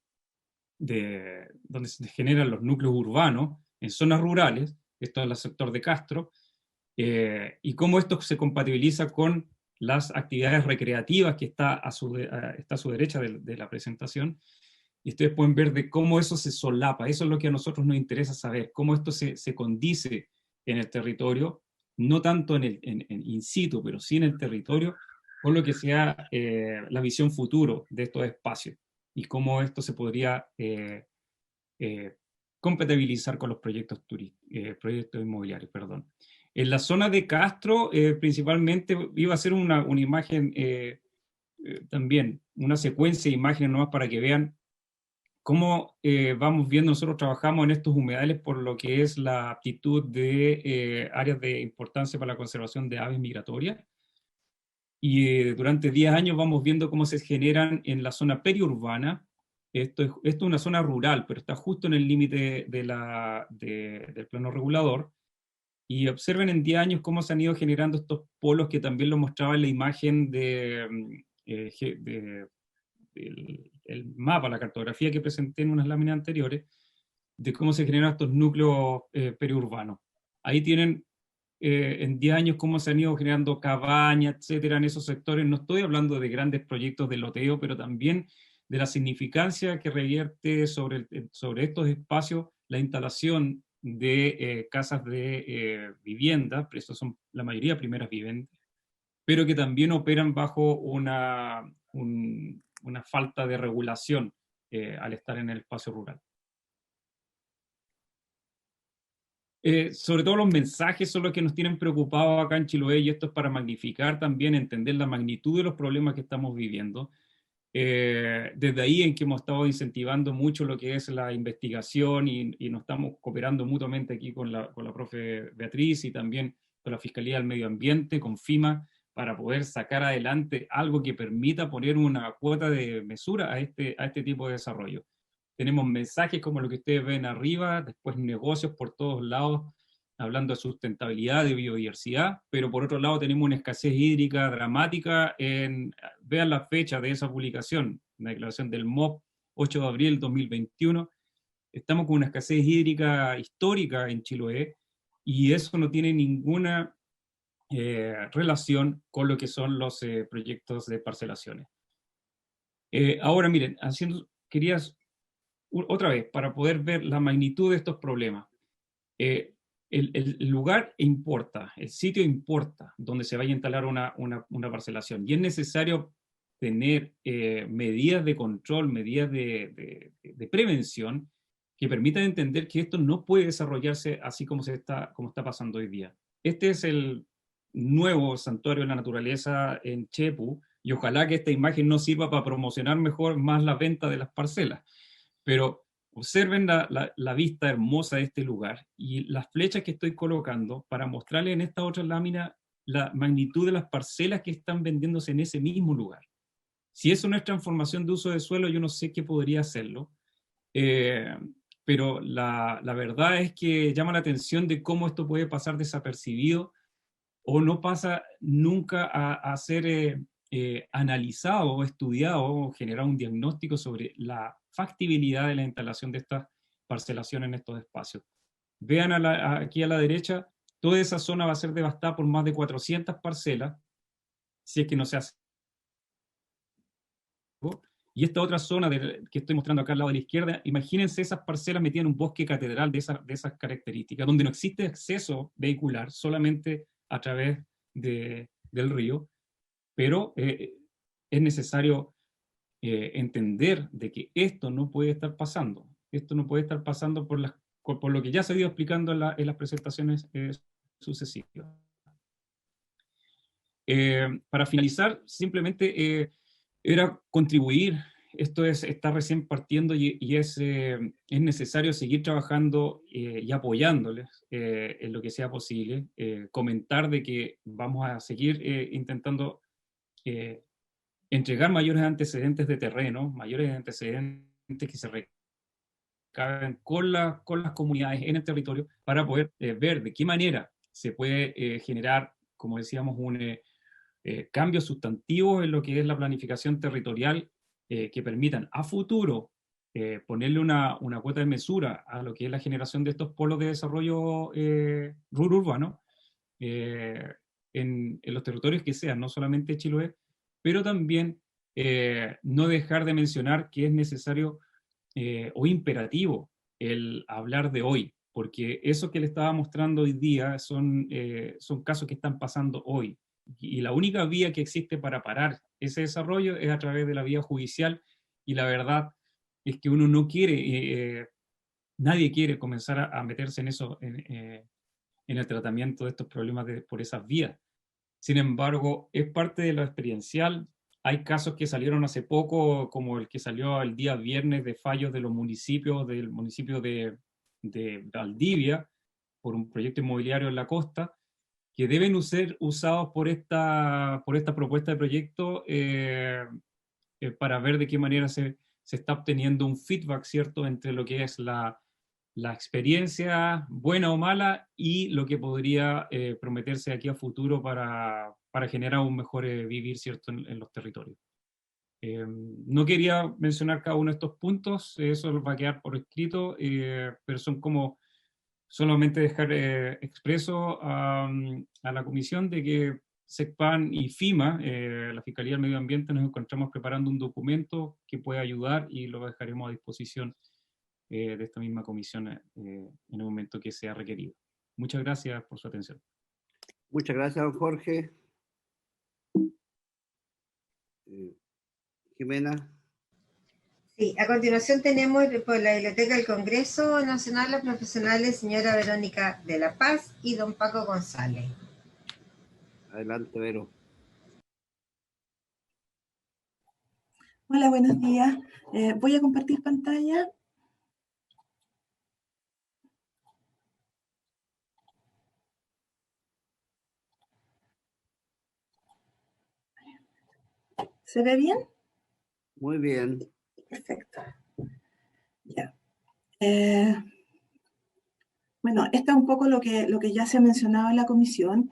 donde se generan los núcleos urbanos en zonas rurales, esto es el sector de Castro, y cómo esto se compatibiliza con las actividades recreativas que está a su derecha de la presentación. Y ustedes pueden ver de cómo eso se solapa. Eso es lo que a nosotros nos interesa saber, cómo esto se condice en el territorio, no tanto en in situ, pero sí en el territorio, con lo que sea la visión futuro de estos espacios, y cómo esto se podría compatibilizar con los proyectos inmobiliarios. Perdón. En la zona de Castro, principalmente, iba a ser una imagen, también, una secuencia de imágenes nomás para que vean cómo vamos viendo. Nosotros trabajamos en estos humedales por lo que es la aptitud de áreas de importancia para la conservación de aves migratorias. Y durante 10 años vamos viendo cómo se generan en la zona periurbana. Esto es una zona rural, pero está justo en el límite del plano regulador. Y observen en 10 años cómo se han ido generando estos polos, que también lo mostraba en la imagen el mapa, la cartografía que presenté en unas láminas anteriores, de cómo se generan estos núcleos periurbanos. Ahí tienen en 10 años cómo se han ido generando cabañas, etcétera, en esos sectores. No estoy hablando de grandes proyectos de loteo, pero también de la significancia que revierte sobre estos espacios la instalación de casas de vivienda, pero estos son la mayoría primeras viviendas, pero que también operan bajo una falta de regulación al estar en el espacio rural. Sobre todo los mensajes son los que nos tienen preocupados acá en Chiloé, y esto es para magnificar también, entender la magnitud de los problemas que estamos viviendo. Desde ahí en que hemos estado incentivando mucho lo que es la investigación y nos estamos cooperando mutuamente aquí con la profe Beatriz y también con la Fiscalía del Medio Ambiente, con FIMA, para poder sacar adelante algo que permita poner una cuota de mesura a este tipo de desarrollo. Tenemos mensajes como lo que ustedes ven arriba, después negocios por todos lados, hablando de sustentabilidad, de biodiversidad, pero por otro lado tenemos una escasez hídrica dramática. Vean la fecha de esa publicación, la declaración del MOP, 8 de abril 2021, estamos con una escasez hídrica histórica en Chiloé, y eso no tiene ninguna relación con lo que son los proyectos de parcelaciones. Ahora miren, quería otra vez, para poder ver la magnitud de estos problemas. El lugar importa, el sitio importa, donde se vaya a instalar una parcelación, y es necesario tener medidas de control, medidas de prevención, que permitan entender que esto no puede desarrollarse así como está pasando hoy día. Este es el nuevo santuario de la naturaleza en Chepu, y ojalá que esta imagen nos sirva para promocionar más la venta de las parcelas. Pero observen la vista hermosa de este lugar y las flechas que estoy colocando para mostrarles en esta otra lámina la magnitud de las parcelas que están vendiéndose en ese mismo lugar. Si eso no es transformación de uso de suelo, yo no sé qué podría hacerlo. Pero la verdad es que llama la atención de cómo esto puede pasar desapercibido o no pasa nunca a ser analizado o estudiado o generar un diagnóstico sobre la factibilidad de la instalación de estas parcelaciones en estos espacios. Vean aquí a la derecha, toda esa zona va a ser devastada por más de 400 parcelas, si es que no se hace. Y esta otra zona que estoy mostrando acá al lado de la izquierda, imagínense esas parcelas metidas en un bosque catedral de esas características, donde no existe acceso vehicular, solamente a través del río, pero es necesario entender de que esto no puede estar pasando. Esto no puede estar pasando por lo que ya se ha ido explicando en las presentaciones sucesivas. Para finalizar, simplemente era contribuir. Esto está recién partiendo y es necesario seguir trabajando y apoyándoles en lo que sea posible. Comentar de que vamos a seguir intentando entregar mayores antecedentes de terreno, mayores antecedentes que se recaben con las comunidades en el territorio, para poder ver de qué manera se puede generar, como decíamos, un cambios sustantivos en lo que es la planificación territorial, que permitan a futuro ponerle una cuota de mesura a lo que es la generación de estos polos de desarrollo rural urbano en los territorios que sean, no solamente Chiloé, pero también no dejar de mencionar que es necesario o imperativo el hablar de hoy, porque eso que le estaba mostrando hoy día son casos que están pasando hoy. Y la única vía que existe para parar ese desarrollo es a través de la vía judicial, y la verdad es que uno no quiere, nadie quiere comenzar a meterse en eso, en el tratamiento de estos problemas por esas vías. Sin embargo, es parte de lo experiencial. Hay casos que salieron hace poco, como el que salió el día viernes, de fallos de los municipios, del municipio de Valdivia, por un proyecto inmobiliario en la costa, que deben ser usados por esta propuesta de proyecto para ver de qué manera se está obteniendo un feedback, ¿cierto?, entre lo que es la experiencia, buena o mala, y lo que podría prometerse aquí a futuro para generar un mejor vivir, ¿cierto?, en los territorios. No quería mencionar cada uno de estos puntos, eso va a quedar por escrito, pero son como solamente dejar expreso a la comisión de que SECPAN y FIMA, la Fiscalía del Medio Ambiente, nos encontramos preparando un documento que puede ayudar, y lo dejaremos a disposición de esta misma comisión en el momento que sea requerido. Muchas gracias por su atención. Muchas gracias, don Jorge. Jimena. Sí, a continuación tenemos por la Biblioteca del Congreso Nacional los profesionales señora Verónica de la Paz y don Paco González. Adelante, Vero. Hola, buenos días. Voy a compartir pantalla. ¿Se ve bien? Muy bien. Perfecto. Ya. Bueno, esto es un poco lo que ya se ha mencionado en la comisión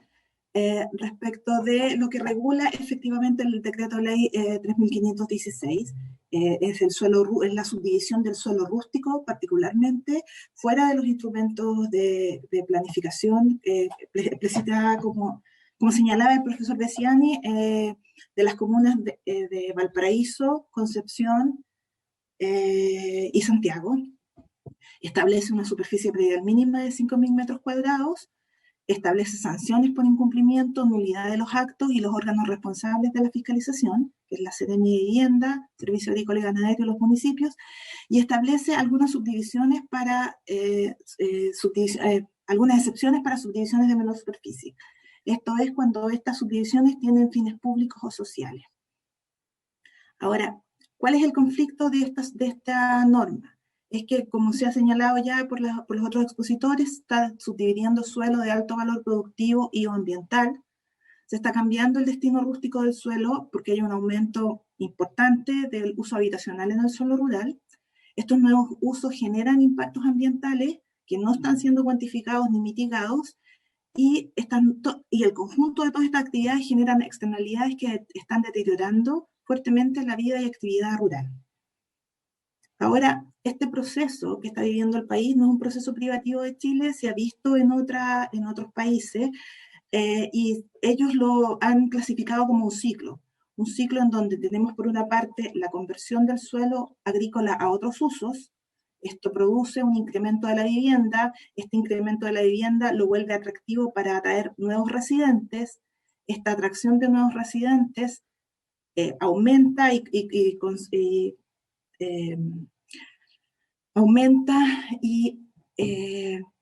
respecto de lo que regula efectivamente el decreto ley 3516. Es es la subdivisión del suelo rústico, particularmente fuera de los instrumentos de planificación explicitada como señalaba el profesor Bessiani, de las comunas de Valparaíso, Concepción y Santiago. Establece una superficie predial mínima de 5.000 metros cuadrados, establece sanciones por incumplimiento, nulidad de los actos y los órganos responsables de la fiscalización, que es la Seremi de Vivienda, Servicio Agrícola y Ganadero y los municipios, y establece algunas subdivisiones para algunas excepciones para subdivisiones de menor superficie. Esto es cuando estas subdivisiones tienen fines públicos o sociales. Ahora, ¿cuál es el conflicto de esta norma? Es que, como se ha señalado ya por los otros expositores, está subdividiendo suelo de alto valor productivo y o ambiental. Se está cambiando el destino rústico del suelo porque hay un aumento importante del uso habitacional en el suelo rural. Estos nuevos usos generan impactos ambientales que no están siendo cuantificados ni mitigados y el conjunto de todas estas actividades generan externalidades que están deteriorando fuertemente la vida y actividad rural. Ahora, este proceso que está viviendo el país no es un proceso privativo de Chile, se ha visto en otros países y ellos lo han clasificado como un ciclo en donde tenemos por una parte la conversión del suelo agrícola a otros usos. Esto produce un incremento de la vivienda, este incremento de la vivienda lo vuelve atractivo para atraer nuevos residentes, esta atracción de nuevos residentes aumenta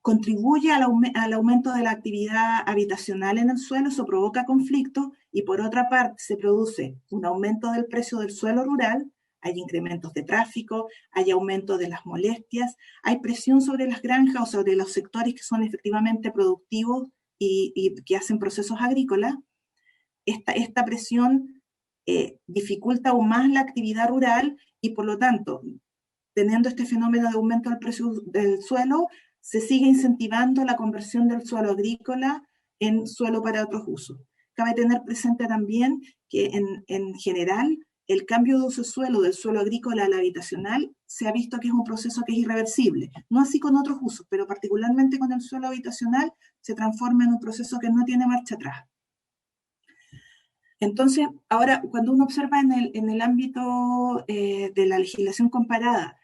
contribuye al aumento de la actividad habitacional en el suelo, eso provoca conflictos y por otra parte se produce un aumento del precio del suelo rural, hay incrementos de tráfico, hay aumento de las molestias, hay presión sobre las granjas o sobre los sectores que son efectivamente productivos y que hacen procesos agrícolas. Esta presión dificulta aún más la actividad rural y por lo tanto, teniendo este fenómeno de aumento del precio del suelo, se sigue incentivando la conversión del suelo agrícola en suelo para otros usos. Cabe tener presente también que en general el cambio de uso de suelo del suelo agrícola al habitacional se ha visto que es un proceso que es irreversible. No así con otros usos, pero particularmente con el suelo habitacional se transforma en un proceso que no tiene marcha atrás. Entonces, ahora, cuando uno observa en el ámbito de la legislación comparada,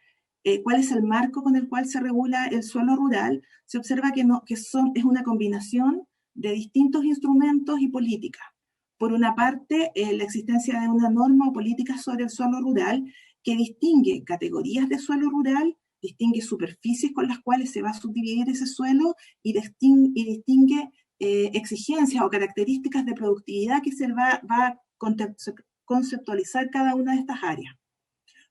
cuál es el marco con el cual se regula el suelo rural, se observa que es una combinación de distintos instrumentos y políticas. Por una parte, la existencia de una norma o política sobre el suelo rural que distingue categorías de suelo rural, distingue superficies con las cuales se va a subdividir ese suelo y distingue exigencias o características de productividad que se va a conceptualizar cada una de estas áreas.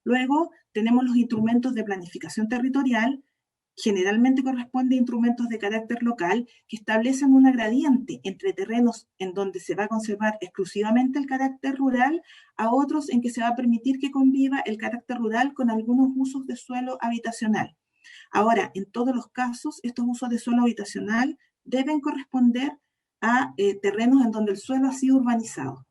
Luego tenemos los instrumentos de planificación territorial, generalmente corresponden a instrumentos de carácter local que establecen una gradiente entre terrenos en donde se va a conservar exclusivamente el carácter rural a otros en que se va a permitir que conviva el carácter rural con algunos usos de suelo habitacional. Ahora, en todos los casos, estos usos de suelo habitacional deben corresponder a terrenos en donde el suelo ha sido urbanizado.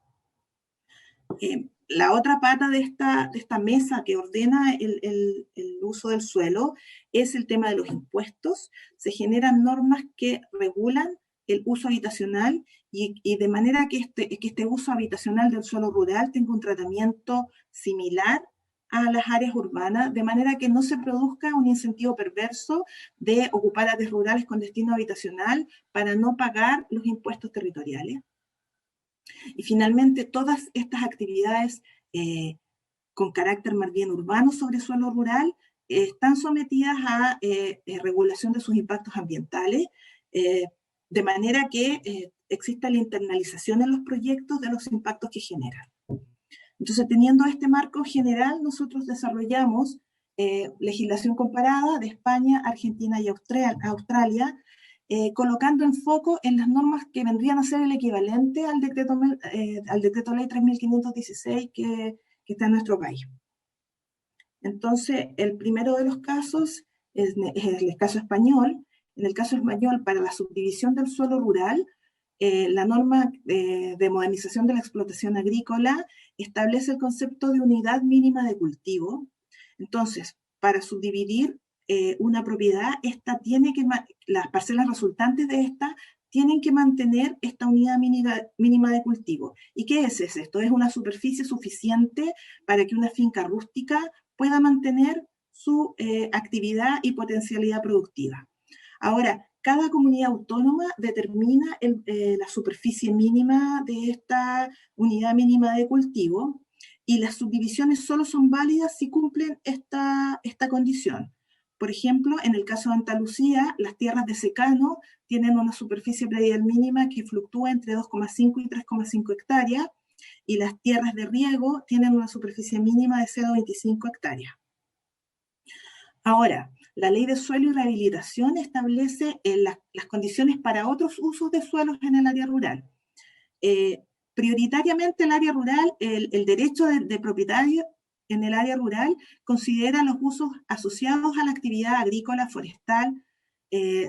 La otra pata de esta mesa que ordena el uso del suelo es el tema de los impuestos. Se generan normas que regulan el uso habitacional y de manera que este uso habitacional del suelo rural tenga un tratamiento similar a las áreas urbanas, de manera que no se produzca un incentivo perverso de ocupar áreas rurales con destino habitacional para no pagar los impuestos territoriales. Y finalmente, todas estas actividades con carácter más bien urbano sobre suelo rural están sometidas a regulación de sus impactos ambientales, de manera que exista la internalización en los proyectos de los impactos que generan. Entonces, teniendo este marco general, nosotros desarrollamos legislación comparada de España, Argentina y Australia, colocando en foco en las normas que vendrían a ser el equivalente al decreto ley 3516 que está en nuestro país. Entonces, el primero de los casos es el caso español. En el caso español, para la subdivisión del suelo rural, la norma de modernización de la explotación agrícola establece el concepto de unidad mínima de cultivo. Entonces, para subdividir una propiedad, las parcelas resultantes de esta tienen que mantener esta unidad mínima de cultivo. ¿Y qué es esto? Es una superficie suficiente para que una finca rústica pueda mantener su actividad y potencialidad productiva. Ahora, cada comunidad autónoma determina la superficie mínima de esta unidad mínima de cultivo, y las subdivisiones solo son válidas si cumplen esta condición. Por ejemplo, en el caso de Andalucía, las tierras de secano tienen una superficie predial mínima que fluctúa entre 2,5 y 3,5 hectáreas, y las tierras de riego tienen una superficie mínima de 0,25 hectáreas. Ahora, la Ley de Suelo y Rehabilitación establece las condiciones para otros usos de suelos en el área rural. Prioritariamente el área rural, el derecho de propietario en el área rural considera los usos asociados a la actividad agrícola, forestal,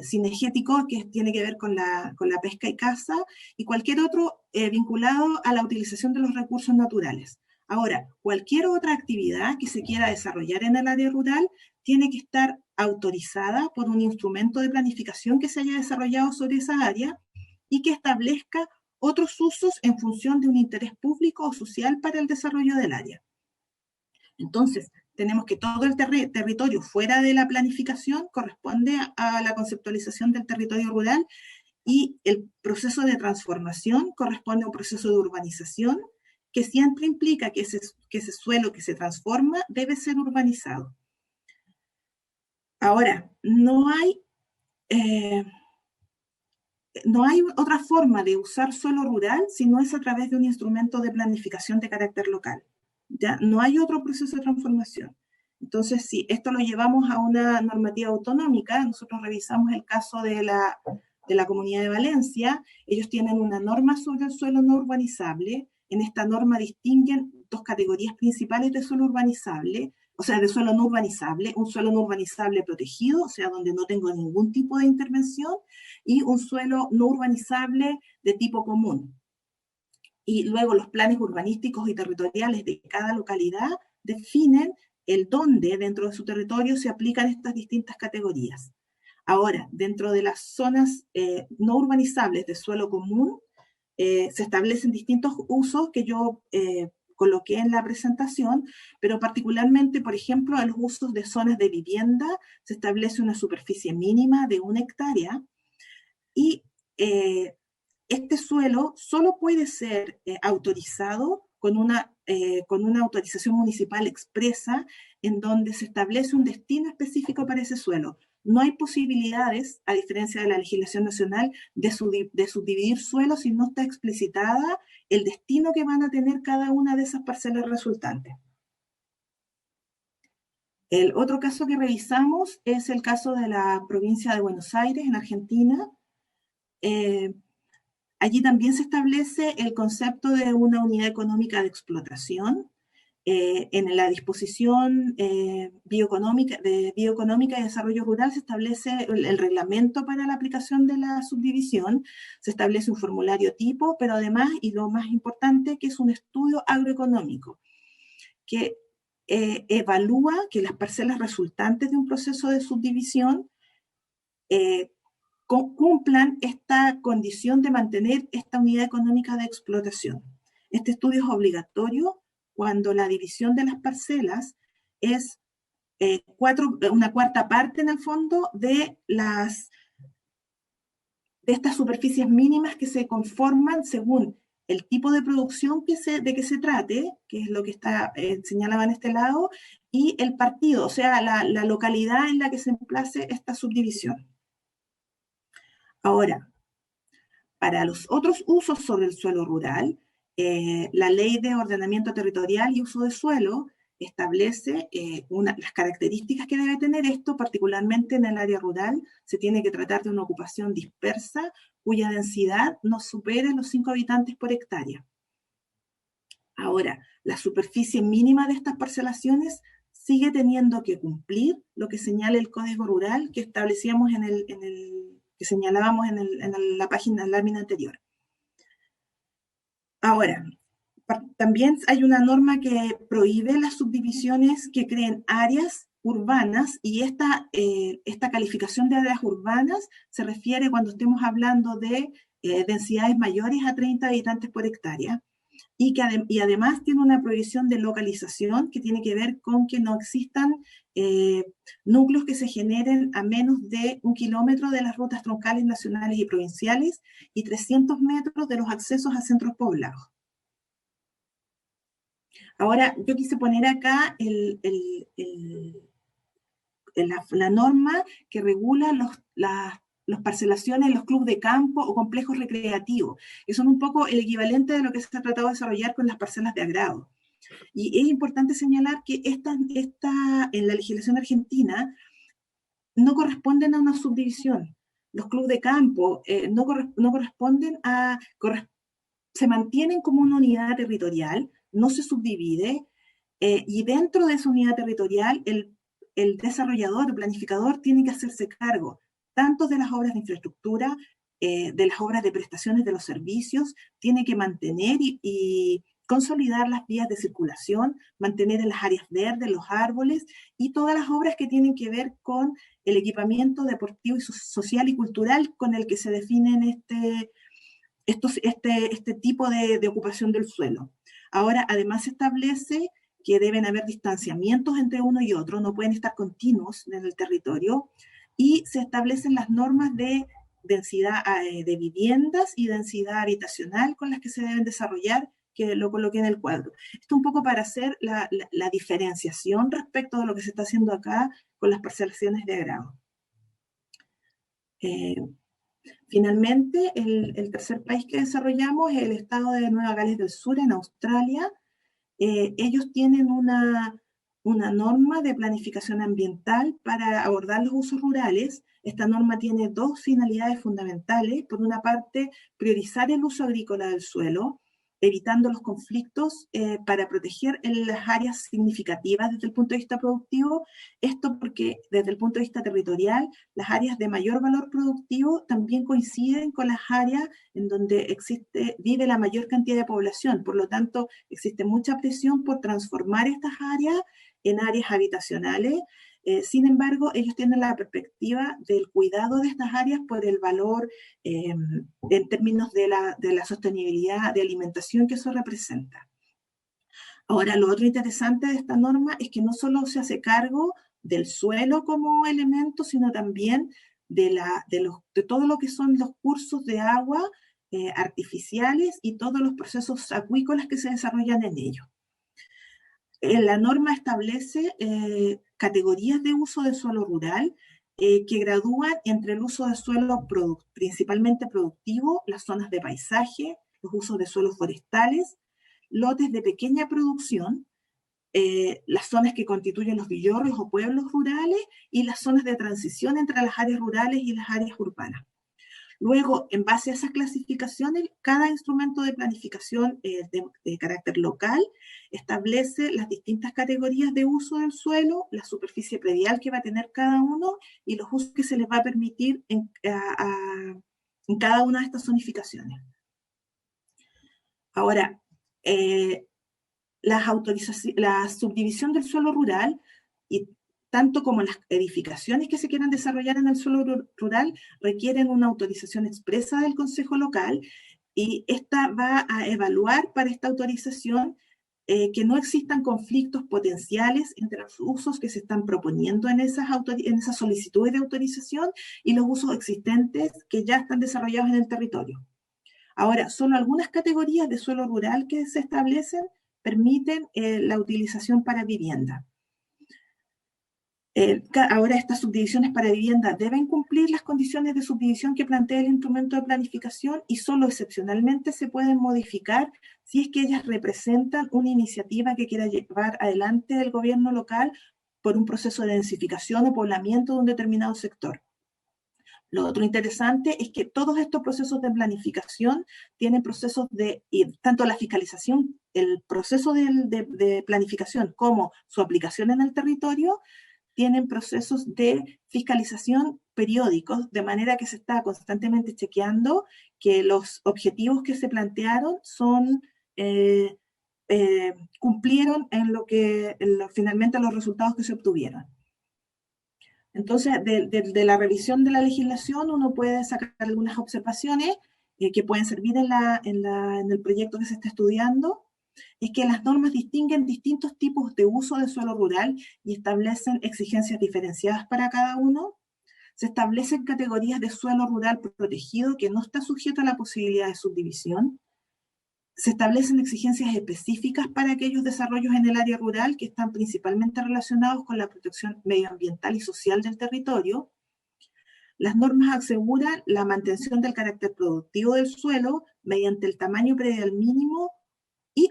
cinegético, que tiene que ver con la pesca y caza, y cualquier otro vinculado a la utilización de los recursos naturales. Ahora, cualquier otra actividad que se quiera desarrollar en el área rural tiene que estar autorizada por un instrumento de planificación que se haya desarrollado sobre esa área y que establezca otros usos en función de un interés público o social para el desarrollo del área. Entonces, tenemos que todo el territorio fuera de la planificación corresponde a la conceptualización del territorio rural, y el proceso de transformación corresponde a un proceso de urbanización que siempre implica que ese suelo que se transforma debe ser urbanizado. Ahora, no hay otra forma de usar suelo rural si no es a través de un instrumento de planificación de carácter local. ¿Ya? No hay otro proceso de transformación. Entonces, si esto lo llevamos a una normativa autonómica, nosotros revisamos el caso de la Comunidad de Valencia. Ellos tienen una norma sobre el suelo no urbanizable. En esta norma distinguen dos categorías principales de suelo urbanizable, o sea, de suelo no urbanizable: un suelo no urbanizable protegido, o sea, donde no tengo ningún tipo de intervención, y un suelo no urbanizable de tipo común. Y luego los planes urbanísticos y territoriales de cada localidad definen el dónde dentro de su territorio se aplican estas distintas categorías. Ahora, dentro de las zonas no urbanizables de suelo común, se establecen distintos usos que yo coloqué en la presentación, pero particularmente, por ejemplo, en los usos de zonas de vivienda se establece una superficie mínima de 1 hectárea, y este suelo solo puede ser autorizado con una autorización municipal expresa, en donde se establece un destino específico para ese suelo. No hay posibilidades, a diferencia de la legislación nacional, de subdividir suelos si no está explicitada el destino que van a tener cada una de esas parcelas resultantes. El otro caso que revisamos es el caso de la provincia de Buenos Aires, en Argentina. Allí también se establece el concepto de una unidad económica de explotación. En la disposición bioeconómica y desarrollo rural se establece el reglamento para la aplicación de la subdivisión, se establece un formulario tipo, pero además, y lo más importante, que es un estudio agroeconómico, que evalúa que las parcelas resultantes de un proceso de subdivisión cumplan esta condición de mantener esta unidad económica de explotación. Este estudio es obligatorio cuando la división de las parcelas es una cuarta parte, en el fondo, de estas superficies mínimas que se conforman según el tipo de producción de que se trate, que es lo que está señalado en este lado, y el partido, o sea, la localidad en la que se emplace esta subdivisión. Ahora, para los otros usos sobre el suelo rural, la Ley de Ordenamiento Territorial y Uso de Suelo establece las características que debe tener esto, particularmente en el área rural. Se tiene que tratar de una ocupación dispersa cuya densidad no supere los 5 habitantes por hectárea. Ahora, la superficie mínima de estas parcelaciones sigue teniendo que cumplir lo que señala el Código Rural que establecíamos que señalábamos en la página, en la lámina anterior. Ahora, también hay una norma que prohíbe las subdivisiones que creen áreas urbanas, y esta calificación de áreas urbanas se refiere cuando estemos hablando de densidades mayores a 30 habitantes por hectárea, y además tiene una prohibición de localización que tiene que ver con que no existan núcleos que se generen a menos de 1 kilómetro de las rutas troncales nacionales y provinciales y 300 metros de los accesos a centros poblados. Ahora, yo quise poner acá la norma que regula las parcelaciones en los clubes de campo o complejos recreativos, que son un poco el equivalente de lo que se ha tratado de desarrollar con las parcelas de agrado. Y es importante señalar que en la legislación argentina no corresponden a una subdivisión. Los clubes de campo no corresponden se mantienen como una unidad territorial, no se subdivide, y dentro de esa unidad territorial el desarrollador o planificador tiene que hacerse cargo tanto de las obras de infraestructura, de las obras de prestaciones de los servicios, tiene que mantener y consolidar las vías de circulación, mantener en las áreas verdes, los árboles, y todas las obras que tienen que ver con el equipamiento deportivo y social y cultural con el que se definen este tipo de ocupación del suelo. Ahora, además se establece que deben haber distanciamientos entre uno y otro, no pueden estar continuos en el territorio, y se establecen las normas de densidad de viviendas y densidad habitacional con las que se deben desarrollar, que lo coloqué en el cuadro. Esto un poco para hacer la diferenciación respecto de lo que se está haciendo acá con las parcelaciones de agrado. Finalmente, el tercer país que desarrollamos es el estado de Nueva Gales del Sur, en Australia. Ellos tienen una norma de planificación ambiental para abordar los usos rurales. Esta norma tiene dos finalidades fundamentales. Por una parte, priorizar el uso agrícola del suelo, evitando los conflictos para proteger las áreas significativas desde el punto de vista productivo. Esto porque desde el punto de vista territorial, las áreas de mayor valor productivo también coinciden con las áreas en donde vive la mayor cantidad de población. Por lo tanto, existe mucha presión por transformar estas áreas en áreas habitacionales. Sin embargo, ellos tienen la perspectiva del cuidado de estas áreas por el valor en términos de la sostenibilidad de alimentación que eso representa. Ahora, lo otro interesante de esta norma es que no solo se hace cargo del suelo como elemento, sino también de todo lo que son los cursos de agua artificiales y todos los procesos acuícolas que se desarrollan en ellos. La norma establece categorías de uso de suelo rural que gradúan entre el uso de suelo principalmente productivo, las zonas de paisaje, los usos de suelos forestales, lotes de pequeña producción, las zonas que constituyen los villorrios o pueblos rurales, y las zonas de transición entre las áreas rurales y las áreas urbanas. Luego, en base a esas clasificaciones, cada instrumento de planificación de carácter local establece las distintas categorías de uso del suelo, la superficie predial que va a tener cada uno y los usos que se les va a permitir en cada una de estas zonificaciones. Ahora, la subdivisión del suelo rural, y tanto como las edificaciones que se quieran desarrollar en el suelo rural, requieren una autorización expresa del Consejo Local, y esta va a evaluar para esta autorización que no existan conflictos potenciales entre los usos que se están proponiendo en esas solicitudes de autorización y los usos existentes que ya están desarrollados en el territorio. Ahora, solo algunas categorías de suelo rural que se establecen permiten la utilización para vivienda. Ahora estas subdivisiones para vivienda deben cumplir las condiciones de subdivisión que plantea el instrumento de planificación y solo excepcionalmente se pueden modificar si es que ellas representan una iniciativa que quiera llevar adelante el gobierno local por un proceso de densificación o poblamiento de un determinado sector. Lo otro interesante es que todos estos procesos de planificación tienen procesos tanto la fiscalización, el proceso de planificación como su aplicación en el territorio, tienen procesos de fiscalización periódicos, de manera que se está constantemente chequeando que los objetivos que se plantearon cumplieron finalmente los resultados que se obtuvieron. Entonces, de la revisión de la legislación uno puede sacar algunas observaciones que pueden servir en el proyecto que se está estudiando. Es que las normas distinguen distintos tipos de uso de suelo rural y establecen exigencias diferenciadas para cada uno. Se establecen categorías de suelo rural protegido que no está sujeto a la posibilidad de subdivisión. Se establecen exigencias específicas para aquellos desarrollos en el área rural que están principalmente relacionados con la protección medioambiental y social del territorio. Las normas aseguran la mantención del carácter productivo del suelo mediante el tamaño predial mínimo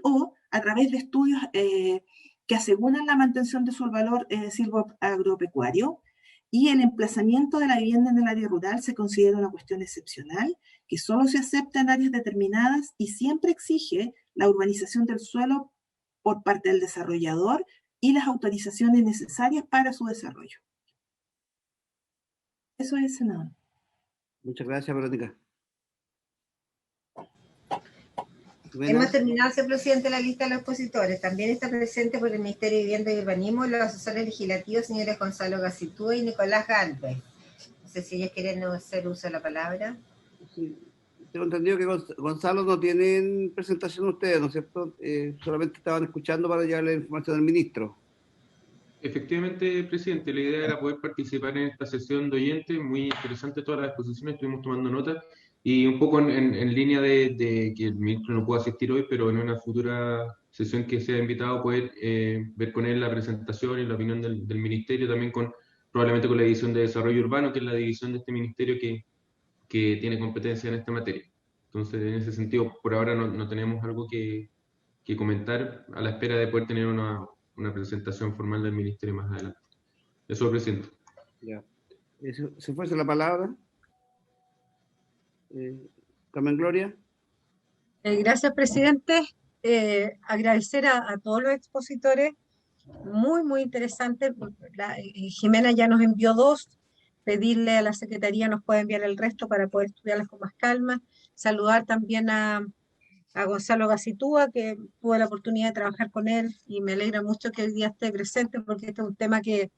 o a través de estudios que aseguran la mantención de su valor silvoagropecuario, y el emplazamiento de la vivienda en el área rural se considera una cuestión excepcional que solo se acepta en áreas determinadas y siempre exige la urbanización del suelo por parte del desarrollador y las autorizaciones necesarias para su desarrollo. Eso es, senador. Muchas gracias, Verónica. Hemos terminado, señor presidente, la lista de los expositores. También está presente por el Ministerio de Vivienda y Urbanismo los asesores legislativos, señores Gonzalo Gacitúa y Nicolás Galvez. No sé si ellos quieren hacer uso de la palabra. Sí. Tengo entendido que Gonzalo no tienen presentación ustedes, ¿no es cierto? Solamente estaban escuchando para llevar la información del ministro. Efectivamente, presidente, la idea era poder participar en esta sesión de oyentes. Muy interesante todas las exposiciones, estuvimos tomando nota. Y un poco en línea de que el ministro no pudo asistir hoy, pero en una futura sesión que sea invitado poder ver con él la presentación y la opinión del ministerio, también probablemente con la División de Desarrollo Urbano, que es la división de este ministerio que tiene competencia en esta materia. Entonces, en ese sentido, por ahora no tenemos algo que comentar a la espera de poder tener una presentación formal del ministerio más adelante. Eso, presidente. Ya. ¿Se fuese la palabra? Carmen Gloria. Gracias, presidente. Agradecer a todos los expositores, muy interesante. Jimena ya nos envió 2, pedirle a la Secretaría nos puede enviar el resto para poder estudiarlas con más calma. Saludar también a Gonzalo Gacitúa, que tuve la oportunidad de trabajar con él y me alegra mucho que hoy día esté presente porque este es un tema que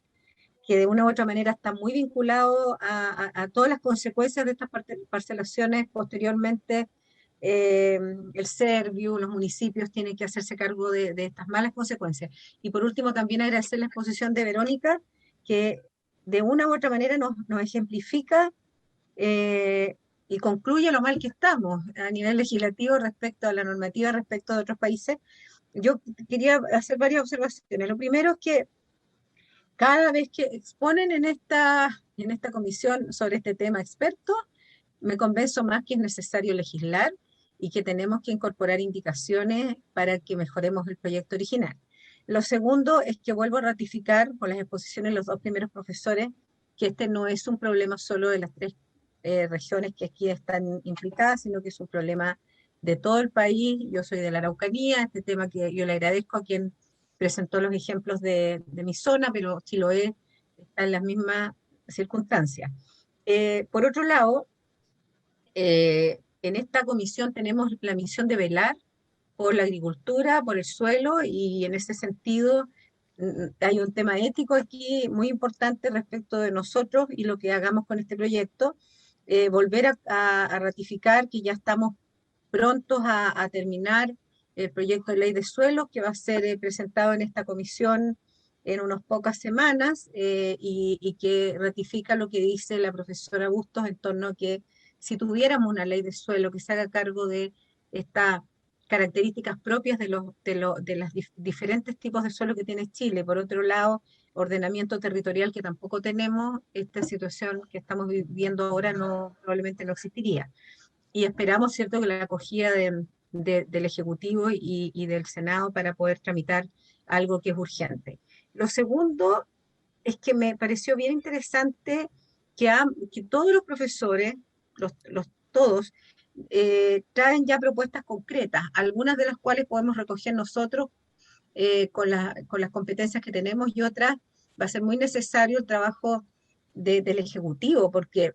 de una u otra manera está muy vinculado a todas las consecuencias de estas parcelaciones. Posteriormente, el Serviu, los municipios tienen que hacerse cargo de estas malas consecuencias. Y por último, también agradecer la exposición de Verónica, que de una u otra manera nos ejemplifica y concluye lo mal que estamos a nivel legislativo respecto a la normativa, respecto de otros países. Yo quería hacer varias observaciones. Lo primero es que cada vez que exponen en esta comisión sobre este tema experto, me convenzo más que es necesario legislar y que tenemos que incorporar indicaciones para que mejoremos el proyecto original. Lo segundo es que vuelvo a ratificar con las exposiciones de los 2 primeros profesores que este no es un problema solo de las 3 regiones que aquí están implicadas, sino que es un problema de todo el país. Yo soy de la Araucanía, este tema que yo le agradezco a quien presentó los ejemplos de mi zona, pero Chiloé está en las mismas circunstancias. Por otro lado, en esta comisión tenemos la misión de velar por la agricultura, por el suelo, y en ese sentido hay un tema ético aquí muy importante respecto de nosotros y lo que hagamos con este proyecto. Volver a ratificar que ya estamos prontos a terminar el proyecto de ley de suelos que va a ser presentado en esta comisión en unas pocas semanas y que ratifica lo que dice la profesora Bustos en torno a que si tuviéramos una ley de suelo que se haga cargo de estas características propias de los diferentes tipos de suelo que tiene Chile. Por otro lado, ordenamiento territorial que tampoco tenemos, esta situación que estamos viviendo ahora probablemente no existiría. Y esperamos, ¿cierto?, que la acogida del Ejecutivo y del Senado para poder tramitar algo que es urgente. Lo segundo es que me pareció bien interesante que todos los profesores, todos, traen ya propuestas concretas, algunas de las cuales podemos recoger nosotros con las competencias que tenemos, y otras va a ser muy necesario el trabajo del Ejecutivo, porque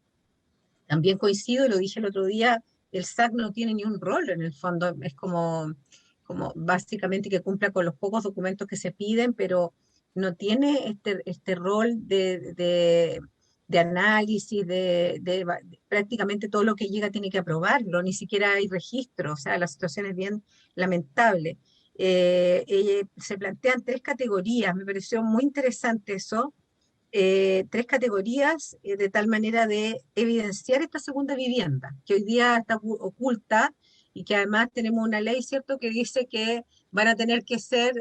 también coincido, y lo dije el otro día, el SAC no tiene ni un rol en el fondo, es como básicamente que cumpla con los pocos documentos que se piden, pero no tiene este rol de análisis, prácticamente todo lo que llega tiene que aprobarlo, ni siquiera hay registro, o sea, la situación es bien lamentable. Se plantean 3 categorías, me pareció muy interesante eso, 3 categorías de tal manera de evidenciar esta segunda vivienda, que hoy día está oculta y que además tenemos una ley, ¿cierto?, que dice que van a tener que ser,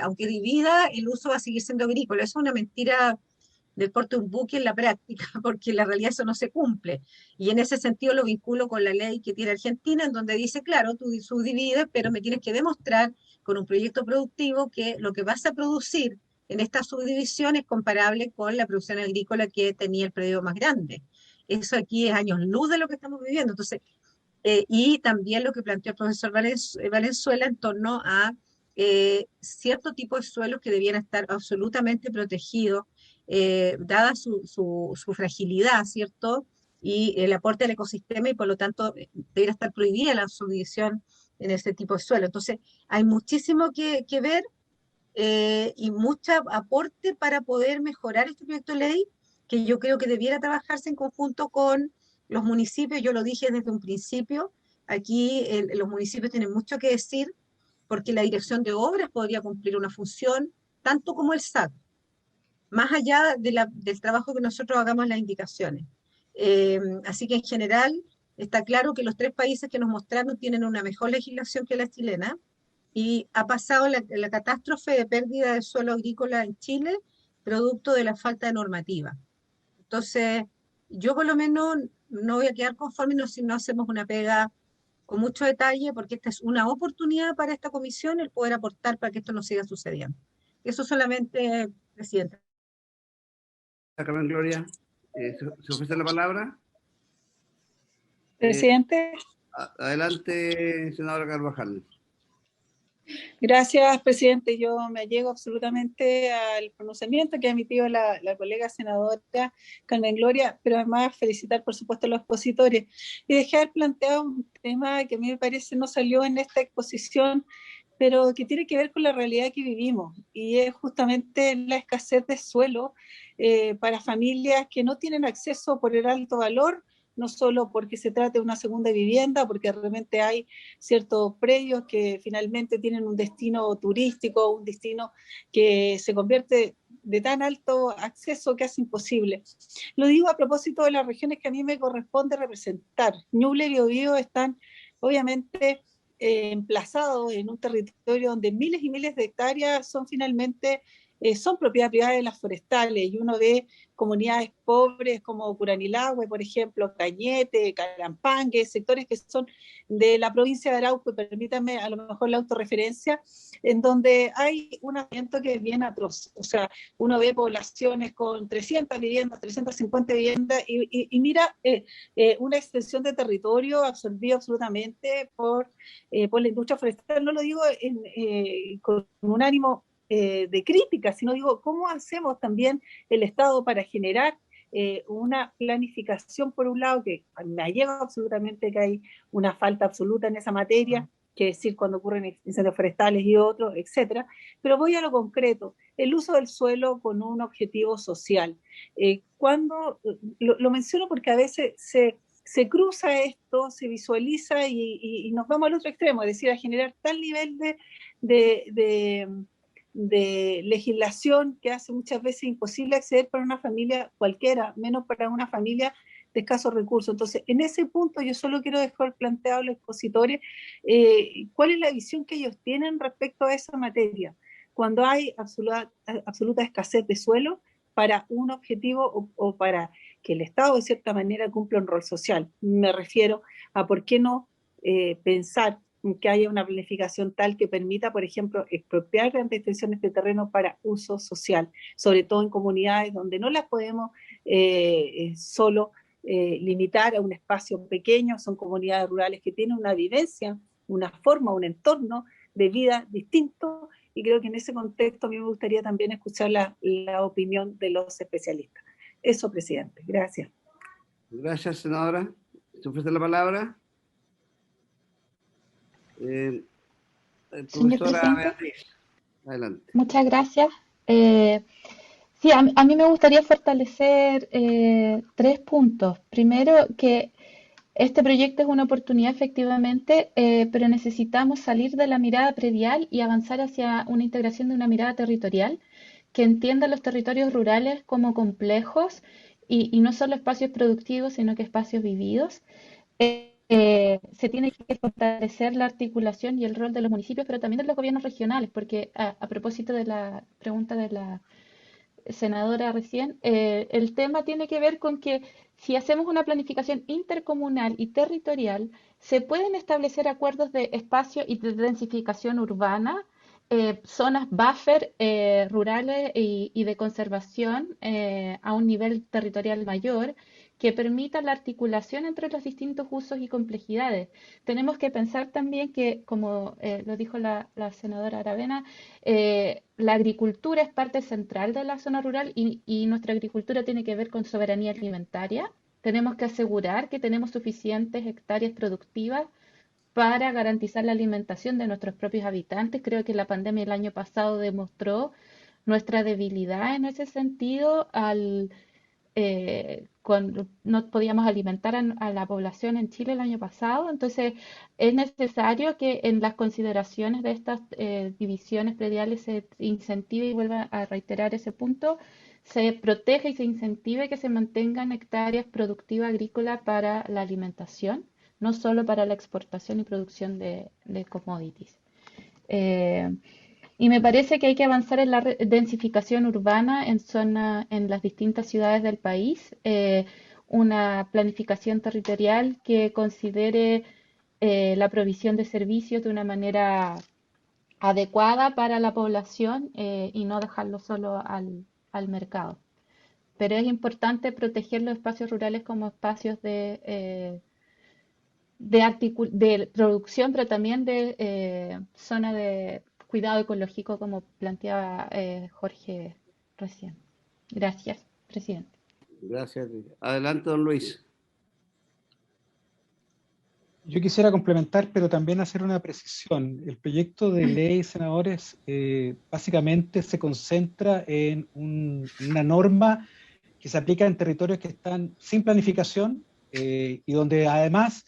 aunque divida, el uso va a seguir siendo agrícola. Eso es una mentira del porte de un buque en la práctica, porque en la realidad eso no se cumple. Y en ese sentido lo vinculo con la ley que tiene Argentina, en donde dice, claro, tú subdivides, pero me tienes que demostrar con un proyecto productivo que lo que vas a producir en esta subdivisión es comparable con la producción agrícola que tenía el predio más grande. Eso aquí es años luz de lo que estamos viviendo. Entonces, y también lo que planteó el profesor Valenzuela en torno a cierto tipo de suelos que debían estar absolutamente protegidos, dada su fragilidad, ¿cierto? Y el aporte al ecosistema, y por lo tanto debería estar prohibida la subdivisión en ese tipo de suelo. Entonces, hay muchísimo que ver y mucho aporte para poder mejorar este proyecto de ley, que yo creo que debiera trabajarse en conjunto con los municipios. Yo lo dije desde un principio, aquí los municipios tienen mucho que decir, porque la dirección de obras podría cumplir una función, tanto como el SAC, más allá del trabajo que nosotros hagamos en las indicaciones. Así que en general está claro que los 3 países que nos mostraron tienen una mejor legislación que la chilena, y ha pasado la catástrofe de pérdida de suelo agrícola en Chile producto de la falta de normativa. Entonces, yo por lo menos no voy a quedar conforme si no hacemos una pega con mucho detalle, porque esta es una oportunidad para esta comisión el poder aportar para que esto no siga sucediendo. Eso solamente, presidente. Carmen Gloria, ¿se ofrece la palabra? Presidente. Adelante, senadora Carvajal. Gracias, presidente. Yo me allego absolutamente al pronunciamiento que ha emitido la colega senadora Carmen Gloria, pero además felicitar, por supuesto, a los expositores y dejar planteado un tema que a mí me parece no salió en esta exposición, pero que tiene que ver con la realidad que vivimos, y es justamente la escasez de suelo para familias que no tienen acceso por el alto valor, no solo porque se trate de una segunda vivienda, porque realmente hay ciertos predios que finalmente tienen un destino turístico, un destino que se convierte de tan alto acceso que hace imposible. Lo digo a propósito de las regiones que a mí me corresponde representar. Ñuble y Biobío están obviamente emplazados en un territorio donde miles y miles de hectáreas son finalmente son propiedad privada de las forestales, y uno ve comunidades pobres como Curanilahue, por ejemplo, Cañete, Calampangue, sectores que son de la provincia de Arauco, y permítanme a lo mejor la autorreferencia, en donde hay un ambiente que es bien atroz. O sea, uno ve poblaciones con 300 viviendas, 350 viviendas, y mira una extensión de territorio absorbido absolutamente por la industria forestal. No lo digo con un ánimo de crítica, sino digo, ¿cómo hacemos también el Estado para generar una planificación, por un lado, que me allega absolutamente que hay una falta absoluta en esa materia, que decir cuando ocurren incendios forestales y otros, etcétera? Pero voy a lo concreto, el uso del suelo con un objetivo social. Cuando lo menciono porque a veces se cruza esto, se visualiza y nos vamos al otro extremo, es decir, a generar tal nivel de legislación que hace muchas veces imposible acceder para una familia cualquiera, menos para una familia de escasos recursos. Entonces, en ese punto yo solo quiero dejar planteado a los expositores cuál es la visión que ellos tienen respecto a esa materia. cuando hay absoluta escasez de suelo para un objetivo o para que el Estado de cierta manera cumpla un rol social. Me refiero a por qué no pensar que haya una planificación tal que permita, por ejemplo, expropiar grandes extensiones de terreno para uso social, sobre todo en comunidades donde no las podemos solo limitar a un espacio pequeño. Son comunidades rurales que tienen una vivencia, una forma, un entorno de vida distinto, y creo que en ese contexto a mí me gustaría también escuchar la opinión de los especialistas. Eso, presidente. Gracias. Gracias, senadora. ¿Se ofrece la palabra? Profesora Beatriz, adelante. Muchas gracias. Sí, a mí me gustaría fortalecer 3 puntos. Primero, que este proyecto es una oportunidad efectivamente, pero necesitamos salir de la mirada predial y avanzar hacia una integración de una mirada territorial que entienda los territorios rurales como complejos y no solo espacios productivos, sino que espacios vividos. Se tiene que fortalecer la articulación y el rol de los municipios, pero también de los gobiernos regionales, porque a propósito de la pregunta de la senadora recién, el tema tiene que ver con que si hacemos una planificación intercomunal y territorial, se pueden establecer acuerdos de espacio y de densificación urbana, zonas buffer rurales y de conservación a un nivel territorial mayor, que permita la articulación entre los distintos usos y complejidades. Tenemos que pensar también que, como lo dijo la senadora Aravena, la agricultura es parte central de la zona rural y nuestra agricultura tiene que ver con soberanía alimentaria. Tenemos que asegurar que tenemos suficientes hectáreas productivas para garantizar la alimentación de nuestros propios habitantes. Creo que la pandemia el año pasado demostró nuestra debilidad en ese sentido cuando no podíamos alimentar a la población en Chile el año pasado. Entonces, es necesario que en las consideraciones de estas divisiones prediales se incentive, y vuelva a reiterar ese punto, se proteja y se incentive que se mantengan hectáreas productivas agrícolas para la alimentación, no solo para la exportación y producción de commodities. Y me parece que hay que avanzar en la densificación urbana en las distintas ciudades del país, una planificación territorial que considere la provisión de servicios de una manera adecuada para la población y no dejarlo solo al mercado. Pero es importante proteger los espacios rurales como espacios de producción, pero también de zona de cuidado ecológico, como planteaba Jorge recién. Gracias, presidente. Gracias. Adelante, don Luis. Yo quisiera complementar, pero también hacer una precisión. El proyecto de ley, senadores, básicamente se concentra en una norma que se aplica en territorios que están sin planificación y donde además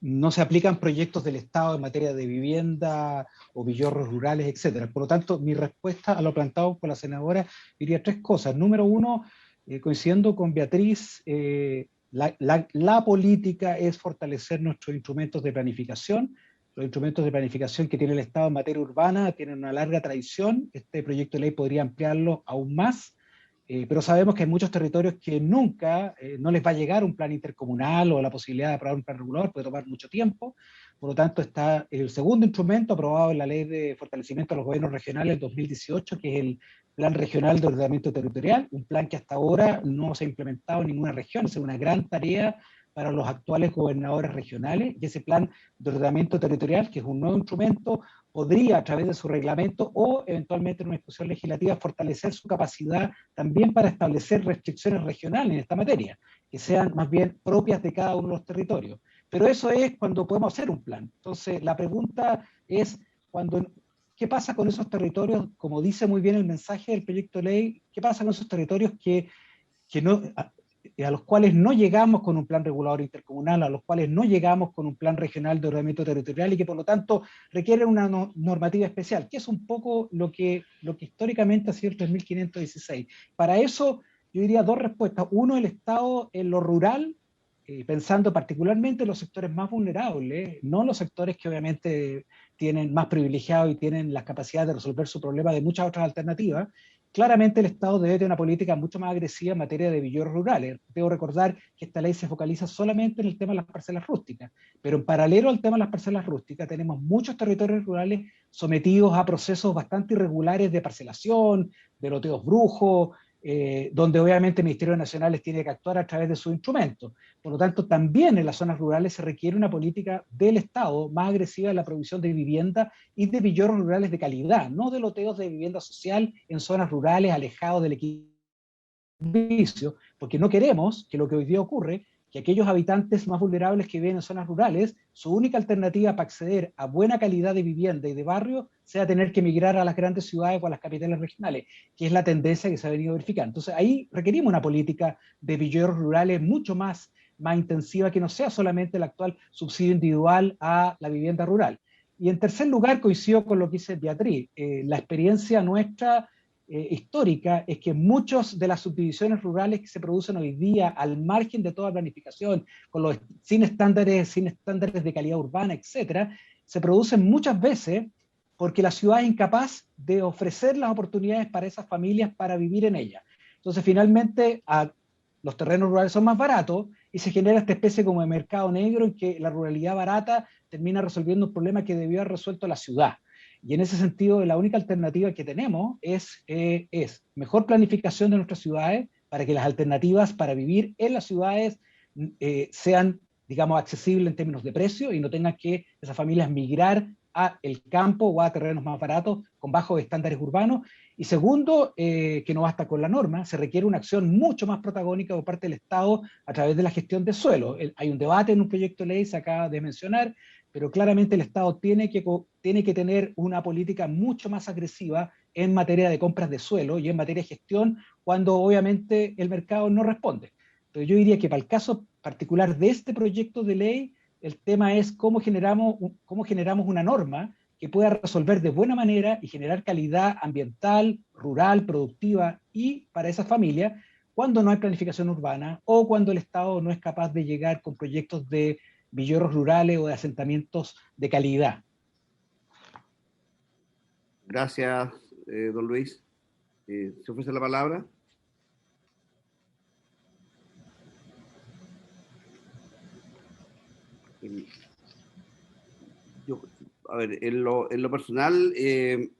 no se aplican proyectos del Estado en materia de vivienda o villorros rurales, etcétera. Por lo tanto, mi respuesta a lo planteado por la senadora diría 3 cosas. Número 1, coincidiendo con Beatriz, la política es fortalecer nuestros instrumentos de planificación. Los instrumentos de planificación que tiene el Estado en materia urbana tienen una larga tradición. Este proyecto de ley podría ampliarlo aún más. Pero sabemos que hay muchos territorios que nunca no les va a llegar un plan intercomunal o la posibilidad de aprobar un plan regulador, puede tomar mucho tiempo. Por lo tanto, está el segundo instrumento aprobado en la Ley de Fortalecimiento de los Gobiernos Regionales del 2018, que es el Plan Regional de Ordenamiento Territorial, un plan que hasta ahora no se ha implementado en ninguna región. Es una gran tarea para los actuales gobernadores regionales, y ese plan de ordenamiento territorial, que es un nuevo instrumento, podría a través de su reglamento o eventualmente en una disposición legislativa fortalecer su capacidad también para establecer restricciones regionales en esta materia, que sean más bien propias de cada uno de los territorios. Pero eso es cuando podemos hacer un plan. Entonces, la pregunta es, ¿qué pasa con esos territorios? Como dice muy bien el mensaje del proyecto de ley, ¿qué pasa con esos territorios a los cuales no llegamos con un plan regulador intercomunal, a los cuales no llegamos con un plan regional de ordenamiento territorial y que por lo tanto requieren una normativa especial, que es un poco lo que históricamente ha sido el 3516? Para eso yo diría 2 respuestas. Uno, el Estado en lo rural pensando particularmente en los sectores más vulnerables, no los sectores que obviamente tienen más privilegiados y tienen la capacidad de resolver su problema de muchas otras alternativas. Claramente el Estado debe tener una política mucho más agresiva en materia de villorros rurales. Debo recordar que esta ley se focaliza solamente en el tema de las parcelas rústicas, pero en paralelo al tema de las parcelas rústicas tenemos muchos territorios rurales sometidos a procesos bastante irregulares de parcelación, de loteos brujos, donde obviamente el Ministerio Nacional tiene que actuar a través de sus instrumentos. Por lo tanto, también en las zonas rurales se requiere una política del Estado más agresiva en la provisión de vivienda y de villorros rurales de calidad, no de loteos de vivienda social en zonas rurales alejados del equilibrio, porque no queremos que lo que hoy día ocurre, que aquellos habitantes más vulnerables que viven en zonas rurales, su única alternativa para acceder a buena calidad de vivienda y de barrio sea tener que emigrar a las grandes ciudades o a las capitales regionales, que es la tendencia que se ha venido verificando. Entonces ahí requerimos una política de villorros rurales mucho más intensiva, que no sea solamente el actual subsidio individual a la vivienda rural. Y en tercer lugar, coincido con lo que dice Beatriz, la experiencia nuestra histórica es que muchas de las subdivisiones rurales que se producen hoy día al margen de toda planificación, sin estándares de calidad urbana, etcétera, se producen muchas veces porque la ciudad es incapaz de ofrecer las oportunidades para esas familias para vivir en ellas. Entonces, finalmente, los terrenos rurales son más baratos y se genera esta especie como de mercado negro en que la ruralidad barata termina resolviendo un problema que debió haber resuelto la ciudad. Y en ese sentido, la única alternativa que tenemos es mejor planificación de nuestras ciudades para que las alternativas para vivir en las ciudades sean, digamos, accesibles en términos de precio y no tengan que esas familias migrar a el campo o a terrenos más baratos con bajos estándares urbanos. Y segundo, que no basta con la norma, se requiere una acción mucho más protagónica por parte del Estado a través de la gestión de suelo. Hay un debate en un proyecto de ley, se acaba de mencionar, pero claramente el Estado tiene que tener una política mucho más agresiva en materia de compras de suelo y en materia de gestión cuando obviamente el mercado no responde. Pero yo diría que para el caso particular de este proyecto de ley, el tema es cómo generamos una norma que pueda resolver de buena manera y generar calidad ambiental, rural, productiva y para esas familias cuando no hay planificación urbana o cuando el Estado no es capaz de llegar con proyectos de villorros rurales o de asentamientos de calidad. Gracias, don Luis. ¿Se ofrece la palabra? A ver, en lo personal, les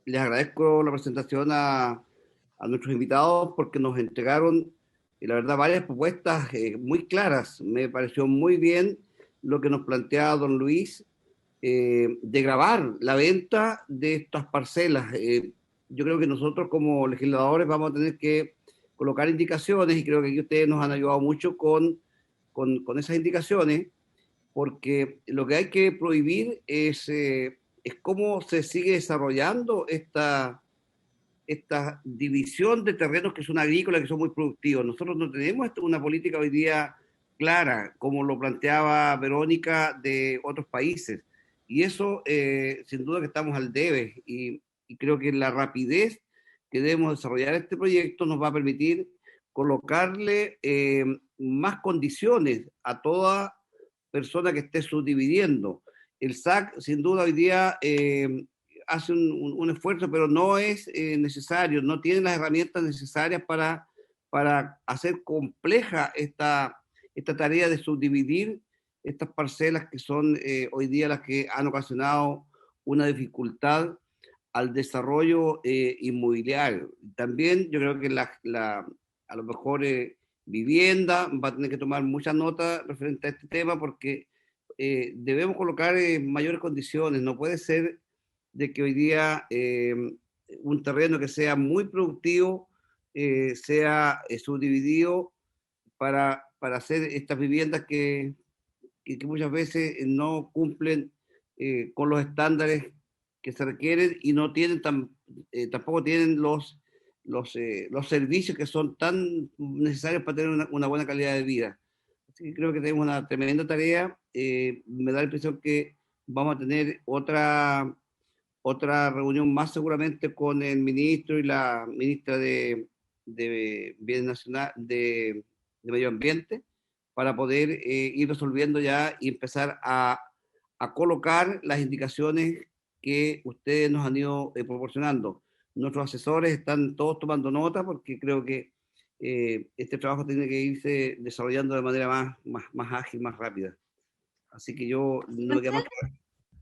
agradezco la presentación a nuestros invitados porque nos entregaron, la verdad, varias propuestas muy claras. Me pareció muy bien lo que nos planteaba don Luis, de gravar la venta de estas parcelas. Yo creo que nosotros como legisladores vamos a tener que colocar indicaciones y creo que aquí ustedes nos han ayudado mucho con esas indicaciones, porque lo que hay que prohibir es cómo se sigue desarrollando esta división de terrenos que son agrícolas, que son muy productivos. Nosotros no tenemos una política hoy día clara, como lo planteaba Verónica, de otros países. Y eso, sin duda que estamos al debe. Y creo que la rapidez que debemos desarrollar este proyecto nos va a permitir colocarle más condiciones a toda persona que esté subdividiendo. El SAC, sin duda, hoy día hace un esfuerzo, pero no es necesario, no tiene las herramientas necesarias para hacer compleja esta tarea de subdividir estas parcelas que son hoy día las que han ocasionado una dificultad al desarrollo inmobiliario. También yo creo que a lo mejor vivienda va a tener que tomar mucha nota referente a este tema porque debemos colocar mayores condiciones. No puede ser de que hoy día un terreno que sea muy productivo sea subdividido para hacer estas viviendas que muchas veces no cumplen con los estándares que se requieren y no tienen tampoco tienen los servicios que son tan necesarios para tener una buena calidad de vida. Así que creo que tenemos una tremenda tarea. Me da la impresión que vamos a tener otra reunión más seguramente con el ministro y la ministra de Bienes Nacional, de Medio Ambiente, para poder ir resolviendo ya y empezar a colocar las indicaciones que ustedes nos han ido proporcionando. Nuestros asesores están todos tomando nota porque creo que este trabajo tiene que irse desarrollando de manera más ágil, más rápida. Así que yo no me queda más que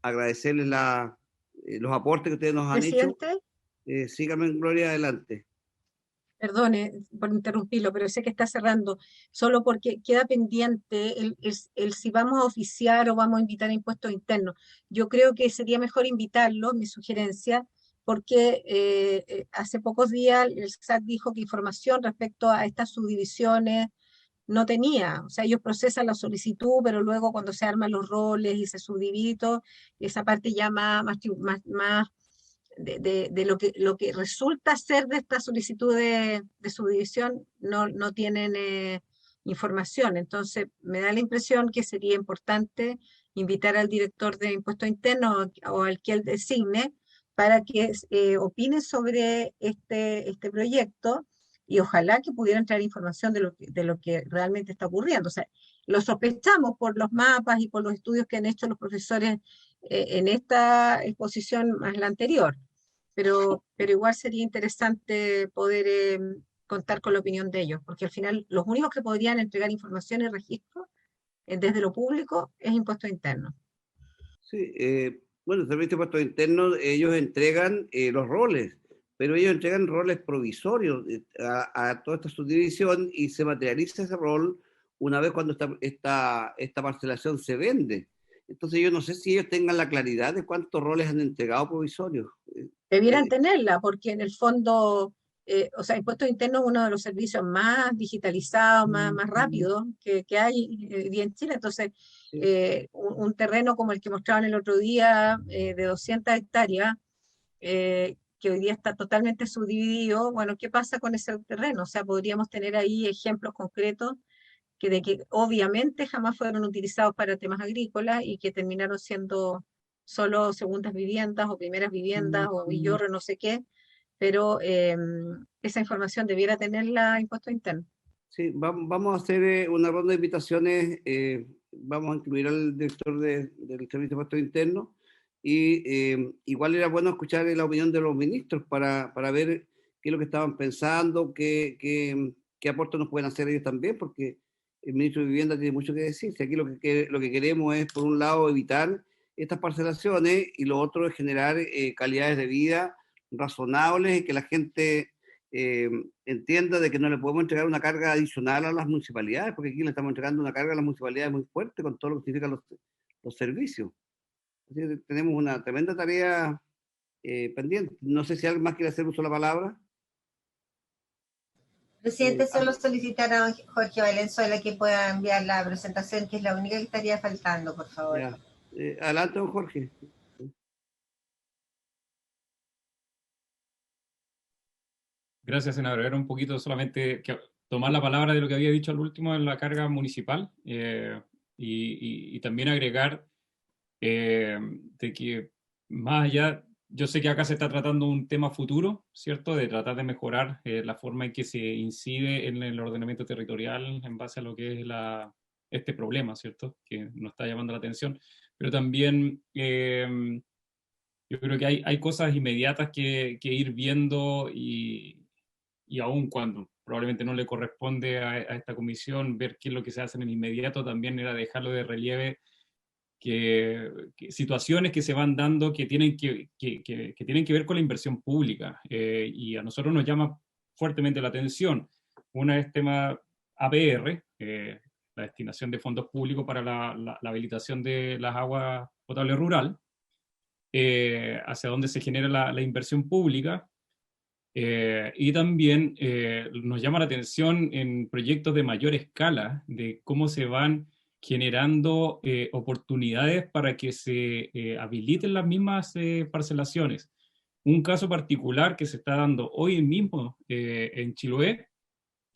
agradecerles los aportes que ustedes nos han hecho. Síganme, Gloria, adelante. Perdone por interrumpirlo, pero sé que está cerrando, solo porque queda pendiente el si vamos a oficiar o vamos a invitar a impuestos internos. Yo creo que sería mejor invitarlo, mi sugerencia, porque hace pocos días el SAT dijo que información respecto a estas subdivisiones no tenía. O sea, ellos procesan la solicitud, pero luego cuando se arman los roles y se subdivide todo, esa parte ya más de lo que resulta ser de esta solicitud de subdivisión no tienen información. Entonces, me da la impresión que sería importante invitar al director de impuestos internos o al que él designe para que opine sobre este proyecto y ojalá que pudieran traer información de lo que realmente está ocurriendo. O sea, lo sospechamos por los mapas y por los estudios que han hecho los profesores en esta exposición más la anterior. Pero igual sería interesante poder contar con la opinión de ellos, porque al final los únicos que podrían entregar información y registro desde lo público es impuestos internos. Sí, bueno, el Servicio de Impuestos Internos, ellos entregan los roles, pero ellos entregan roles provisorios a toda esta subdivisión y se materializa ese rol una vez cuando esta parcelación se vende. Entonces yo no sé si ellos tengan la claridad de cuántos roles han entregado provisorios. Debieran tenerla, porque en el fondo, o sea, impuestos internos es uno de los servicios más digitalizados, más rápidos que hay en Chile. Entonces, un terreno como el que mostraban el otro día, de 200 hectáreas, que hoy día está totalmente subdividido, bueno, ¿qué pasa con ese terreno? O sea, podríamos tener ahí ejemplos concretos de que obviamente jamás fueron utilizados para temas agrícolas y que terminaron siendo solo segundas viviendas o primeras viviendas o villorros, no sé qué, pero esa información debiera tenerla impuesto interno. Sí, vamos a hacer una ronda de invitaciones, vamos a incluir al director del Servicio de Impuestos Internos y igual era bueno escuchar la opinión de los ministros para ver qué es lo que estaban pensando, qué aportes nos pueden hacer ellos también, porque el ministro de Vivienda tiene mucho que decir. Aquí lo que queremos es, por un lado, evitar estas parcelaciones y lo otro es generar calidades de vida razonables y que la gente entienda de que no le podemos entregar una carga adicional a las municipalidades, porque aquí le estamos entregando una carga a las municipalidades muy fuerte con todo lo que significan los servicios. Así que tenemos una tremenda tarea pendiente. No sé si alguien más quiere hacer uso de la palabra. Presidente, solo solicitar a Jorge Valenzuela que pueda enviar la presentación, que es la única que estaría faltando, por favor. Adelante, don Jorge. Gracias, senador. Era un poquito solamente tomar la palabra de lo que había dicho al último en la carga municipal y también agregar de que más allá, yo sé que acá se está tratando un tema futuro, ¿cierto? De tratar de mejorar la forma en que se incide en el ordenamiento territorial en base a lo que es este problema, ¿cierto? Que nos está llamando la atención. Pero también yo creo que hay cosas inmediatas que ir viendo y aun cuando probablemente no le corresponde a esta comisión ver qué es lo que se hace en el inmediato, también era dejarlo de relieve que situaciones que se van dando que tienen que ver con la inversión pública y a nosotros nos llama fuertemente la atención. Una es tema APR, la destinación de fondos públicos para la habilitación de las aguas potables rural, hacia donde se genera la inversión pública. Y también nos llama la atención en proyectos de mayor escala de cómo se van generando oportunidades para que se habiliten las mismas parcelaciones. Un caso particular que se está dando hoy mismo en Chiloé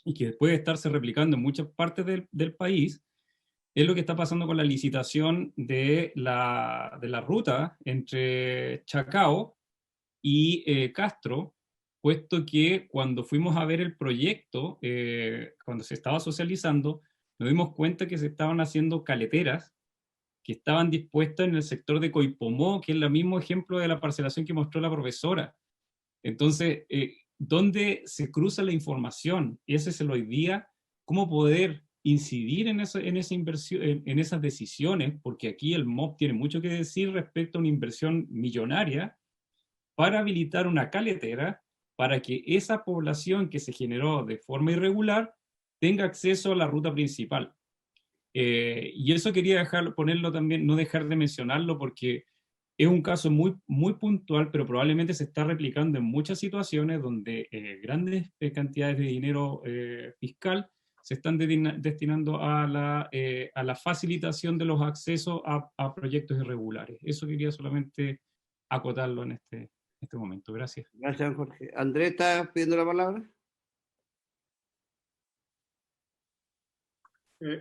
y que puede estarse replicando en muchas partes del país es lo que está pasando con la licitación de la ruta entre Chacao y Castro, puesto que cuando fuimos a ver el proyecto, cuando se estaba socializando, nos dimos cuenta que se estaban haciendo caleteras que estaban dispuestas en el sector de Coipomó, que es el mismo ejemplo de la parcelación que mostró la profesora. Entonces, ¿dónde se cruza la información? Ese es el hoy día, cómo poder incidir en esa inversión, en esas decisiones, porque aquí el MOP tiene mucho que decir respecto a una inversión millonaria para habilitar una caletera, para que esa población que se generó de forma irregular tenga acceso a la ruta principal. Y eso quería ponerlo también, no dejar de mencionarlo, porque es un caso muy, muy puntual, pero probablemente se está replicando en muchas situaciones donde grandes cantidades de dinero fiscal se están destinando a la facilitación de los accesos a proyectos irregulares. Eso quería solamente acotarlo en este momento. Gracias. Gracias, Jorge. Andrés, ¿estás pidiendo la palabra?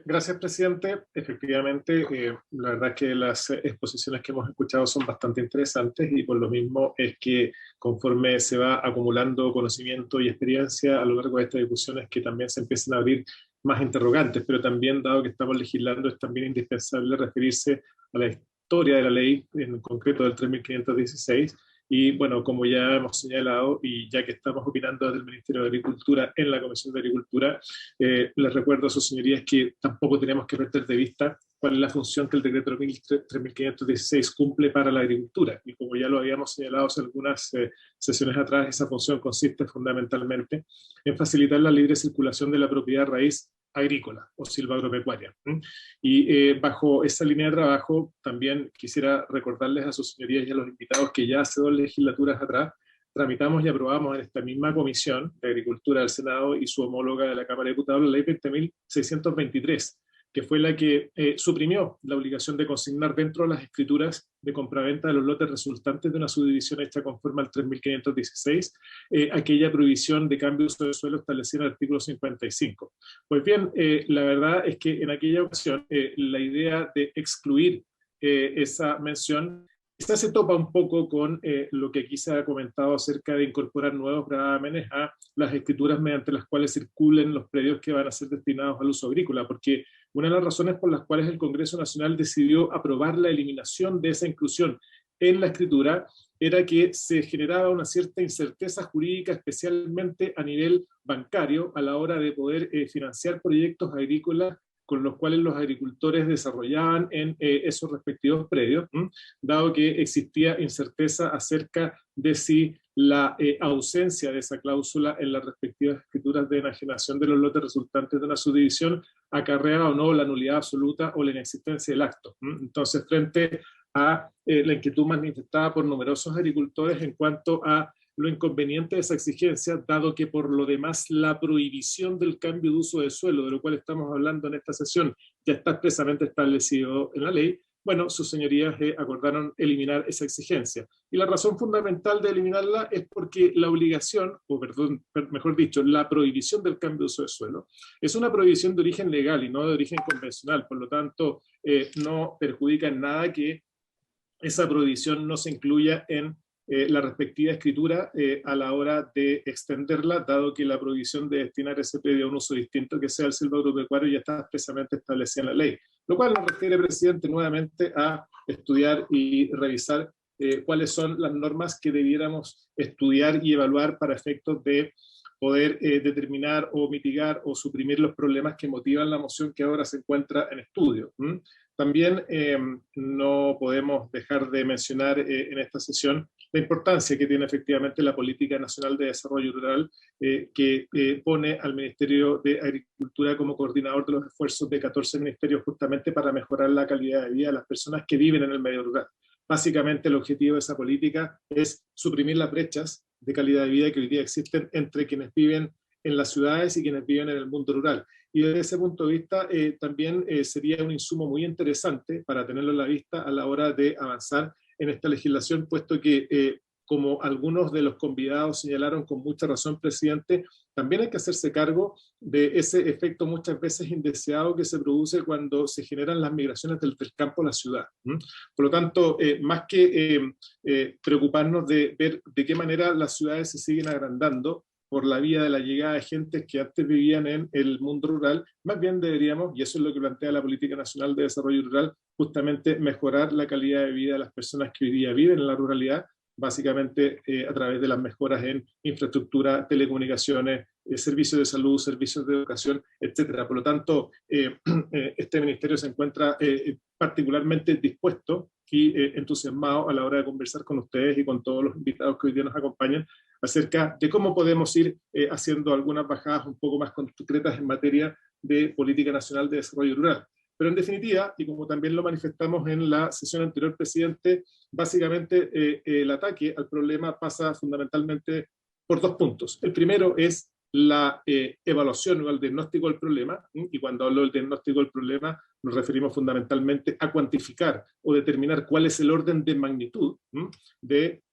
Gracias, presidente. Efectivamente, la verdad que las exposiciones que hemos escuchado son bastante interesantes y por lo mismo es que conforme se va acumulando conocimiento y experiencia a lo largo de estas discusiones que también se empiezan a abrir más interrogantes, pero también dado que estamos legislando es también indispensable referirse a la historia de la ley, en concreto del 3516, y bueno, como ya hemos señalado, y ya que estamos opinando desde el Ministerio de Agricultura en la Comisión de Agricultura, les recuerdo a sus señorías que tampoco tenemos que perder de vista cuál es la función que el decreto 3516 cumple para la agricultura. Y como ya lo habíamos señalado hace algunas sesiones atrás, esa función consiste fundamentalmente en facilitar la libre circulación de la propiedad raíz agrícola o silvagropecuaria. Y bajo esa línea de trabajo también quisiera recordarles a sus señorías y a los invitados que ya hace 2 legislaturas atrás tramitamos y aprobamos en esta misma Comisión de Agricultura del Senado y su homóloga de la Cámara de Diputados la ley 20.623, que fue la que suprimió la obligación de consignar dentro de las escrituras de compraventa de los lotes resultantes de una subdivisión hecha conforme al 3516, aquella prohibición de cambio de uso de suelo establecida en el artículo 55. Pues bien, la verdad es que en aquella ocasión la idea de excluir esa mención esta se topa un poco con lo que aquí se ha comentado acerca de incorporar nuevos gravámenes a las escrituras mediante las cuales circulen los predios que van a ser destinados al uso agrícola, porque una de las razones por las cuales el Congreso Nacional decidió aprobar la eliminación de esa inclusión en la escritura era que se generaba una cierta incerteza jurídica, especialmente a nivel bancario, a la hora de poder financiar proyectos agrícolas con los cuales los agricultores desarrollaban en esos respectivos predios, dado que existía incerteza acerca de si la ausencia de esa cláusula en las respectivas escrituras de enajenación de los lotes resultantes de una subdivisión acarreaba o no la nulidad absoluta o la inexistencia del acto. Entonces, frente a la inquietud manifestada por numerosos agricultores en cuanto a lo inconveniente de esa exigencia, dado que por lo demás la prohibición del cambio de uso de suelo, de lo cual estamos hablando en esta sesión, ya está expresamente establecido en la ley, bueno, sus señorías acordaron eliminar esa exigencia. Y la razón fundamental de eliminarla es porque la obligación, o perdón, mejor dicho, la prohibición del cambio de uso de suelo, es una prohibición de origen legal y no de origen convencional, por lo tanto, no perjudica en nada que esa prohibición no se incluya en la respectiva escritura a la hora de extenderla, dado que la prohibición de destinar ese predio a un uso distinto que sea el silvagropecuario ya está expresamente establecida en la ley. Lo cual nos refiere, presidente, nuevamente a estudiar y revisar cuáles son las normas que debiéramos estudiar y evaluar para efectos de poder determinar o mitigar o suprimir los problemas que motivan la moción que ahora se encuentra en estudio. También no podemos dejar de mencionar en esta sesión la importancia que tiene efectivamente la Política Nacional de Desarrollo Rural, que pone al Ministerio de Agricultura como coordinador de los esfuerzos de 14 ministerios justamente para mejorar la calidad de vida de las personas que viven en el medio rural. Básicamente el objetivo de esa política es suprimir las brechas de calidad de vida que hoy día existen entre quienes viven en las ciudades y quienes viven en el mundo rural. Y desde ese punto de vista también sería un insumo muy interesante para tenerlo a la vista a la hora de avanzar en esta legislación, puesto que, como algunos de los convidados señalaron con mucha razón, presidente, también hay que hacerse cargo de ese efecto muchas veces indeseado que se produce cuando se generan las migraciones del campo a la ciudad. Por lo tanto, más que preocuparnos de ver de qué manera las ciudades se siguen agrandando, por la vía de la llegada de gentes que antes vivían en el mundo rural. Más bien deberíamos, y eso es lo que plantea la Política Nacional de Desarrollo Rural, justamente mejorar la calidad de vida de las personas que hoy día viven en la ruralidad, básicamente a través de las mejoras en infraestructura, telecomunicaciones, servicios de salud, servicios de educación, etcétera. Por lo tanto, este ministerio se encuentra particularmente dispuesto y entusiasmado a la hora de conversar con ustedes y con todos los invitados que hoy día nos acompañan acerca de cómo podemos ir haciendo algunas bajadas un poco más concretas en materia de Política Nacional de Desarrollo Rural. Pero en definitiva, y como también lo manifestamos en la sesión anterior, presidente, básicamente el ataque al problema pasa fundamentalmente por 2 puntos. El primero es la evaluación o el diagnóstico del problema, y cuando hablo del diagnóstico del problema nos referimos fundamentalmente a cuantificar o determinar cuál es el orden de magnitud de,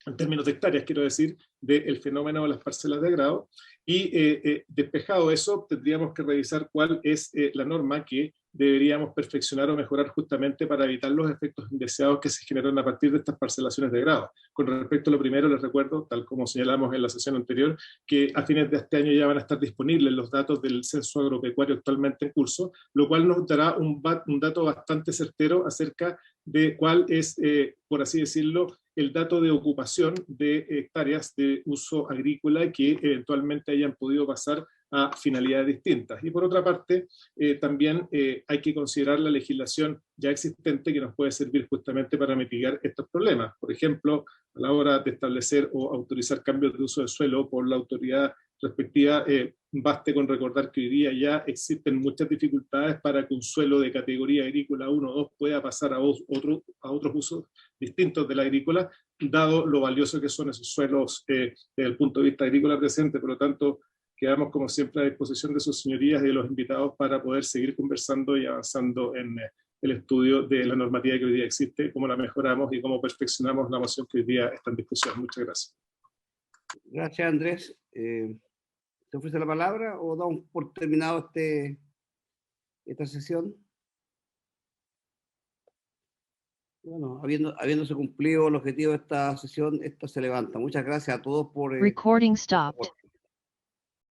en términos de hectáreas, quiero decir, del fenómeno de las parcelas de agrado, y despejado eso, tendríamos que revisar cuál es la norma que deberíamos perfeccionar o mejorar justamente para evitar los efectos indeseados que se generan a partir de estas parcelaciones de grado. Con respecto a lo primero, les recuerdo, tal como señalamos en la sesión anterior, que a fines de este año ya van a estar disponibles los datos del censo agropecuario actualmente en curso, lo cual nos dará un dato bastante certero acerca de cuál es, por así decirlo, el dato de ocupación de hectáreas de uso agrícola que eventualmente hayan podido pasar a finalidades distintas. Y por otra parte, también hay que considerar la legislación ya existente que nos puede servir justamente para mitigar estos problemas. Por ejemplo, a la hora de establecer o autorizar cambios de uso de suelo por la autoridad respectiva, baste con recordar que hoy día ya existen muchas dificultades para que un suelo de categoría agrícola 1 o 2 pueda pasar a otros usos distintos de la agrícola, dado lo valioso que son esos suelos desde el punto de vista agrícola presente. Por lo tanto, quedamos como siempre a disposición de sus señorías y de los invitados para poder seguir conversando y avanzando en el estudio de la normativa que hoy día existe, cómo la mejoramos y cómo perfeccionamos la moción que hoy día está en discusión. Muchas gracias. Gracias, Andrés. ¿Te ofrece la palabra o damos por terminado esta sesión? Bueno, habiéndose cumplido el objetivo de esta sesión, esta se levanta. Muchas gracias a todos por... Recording stopped.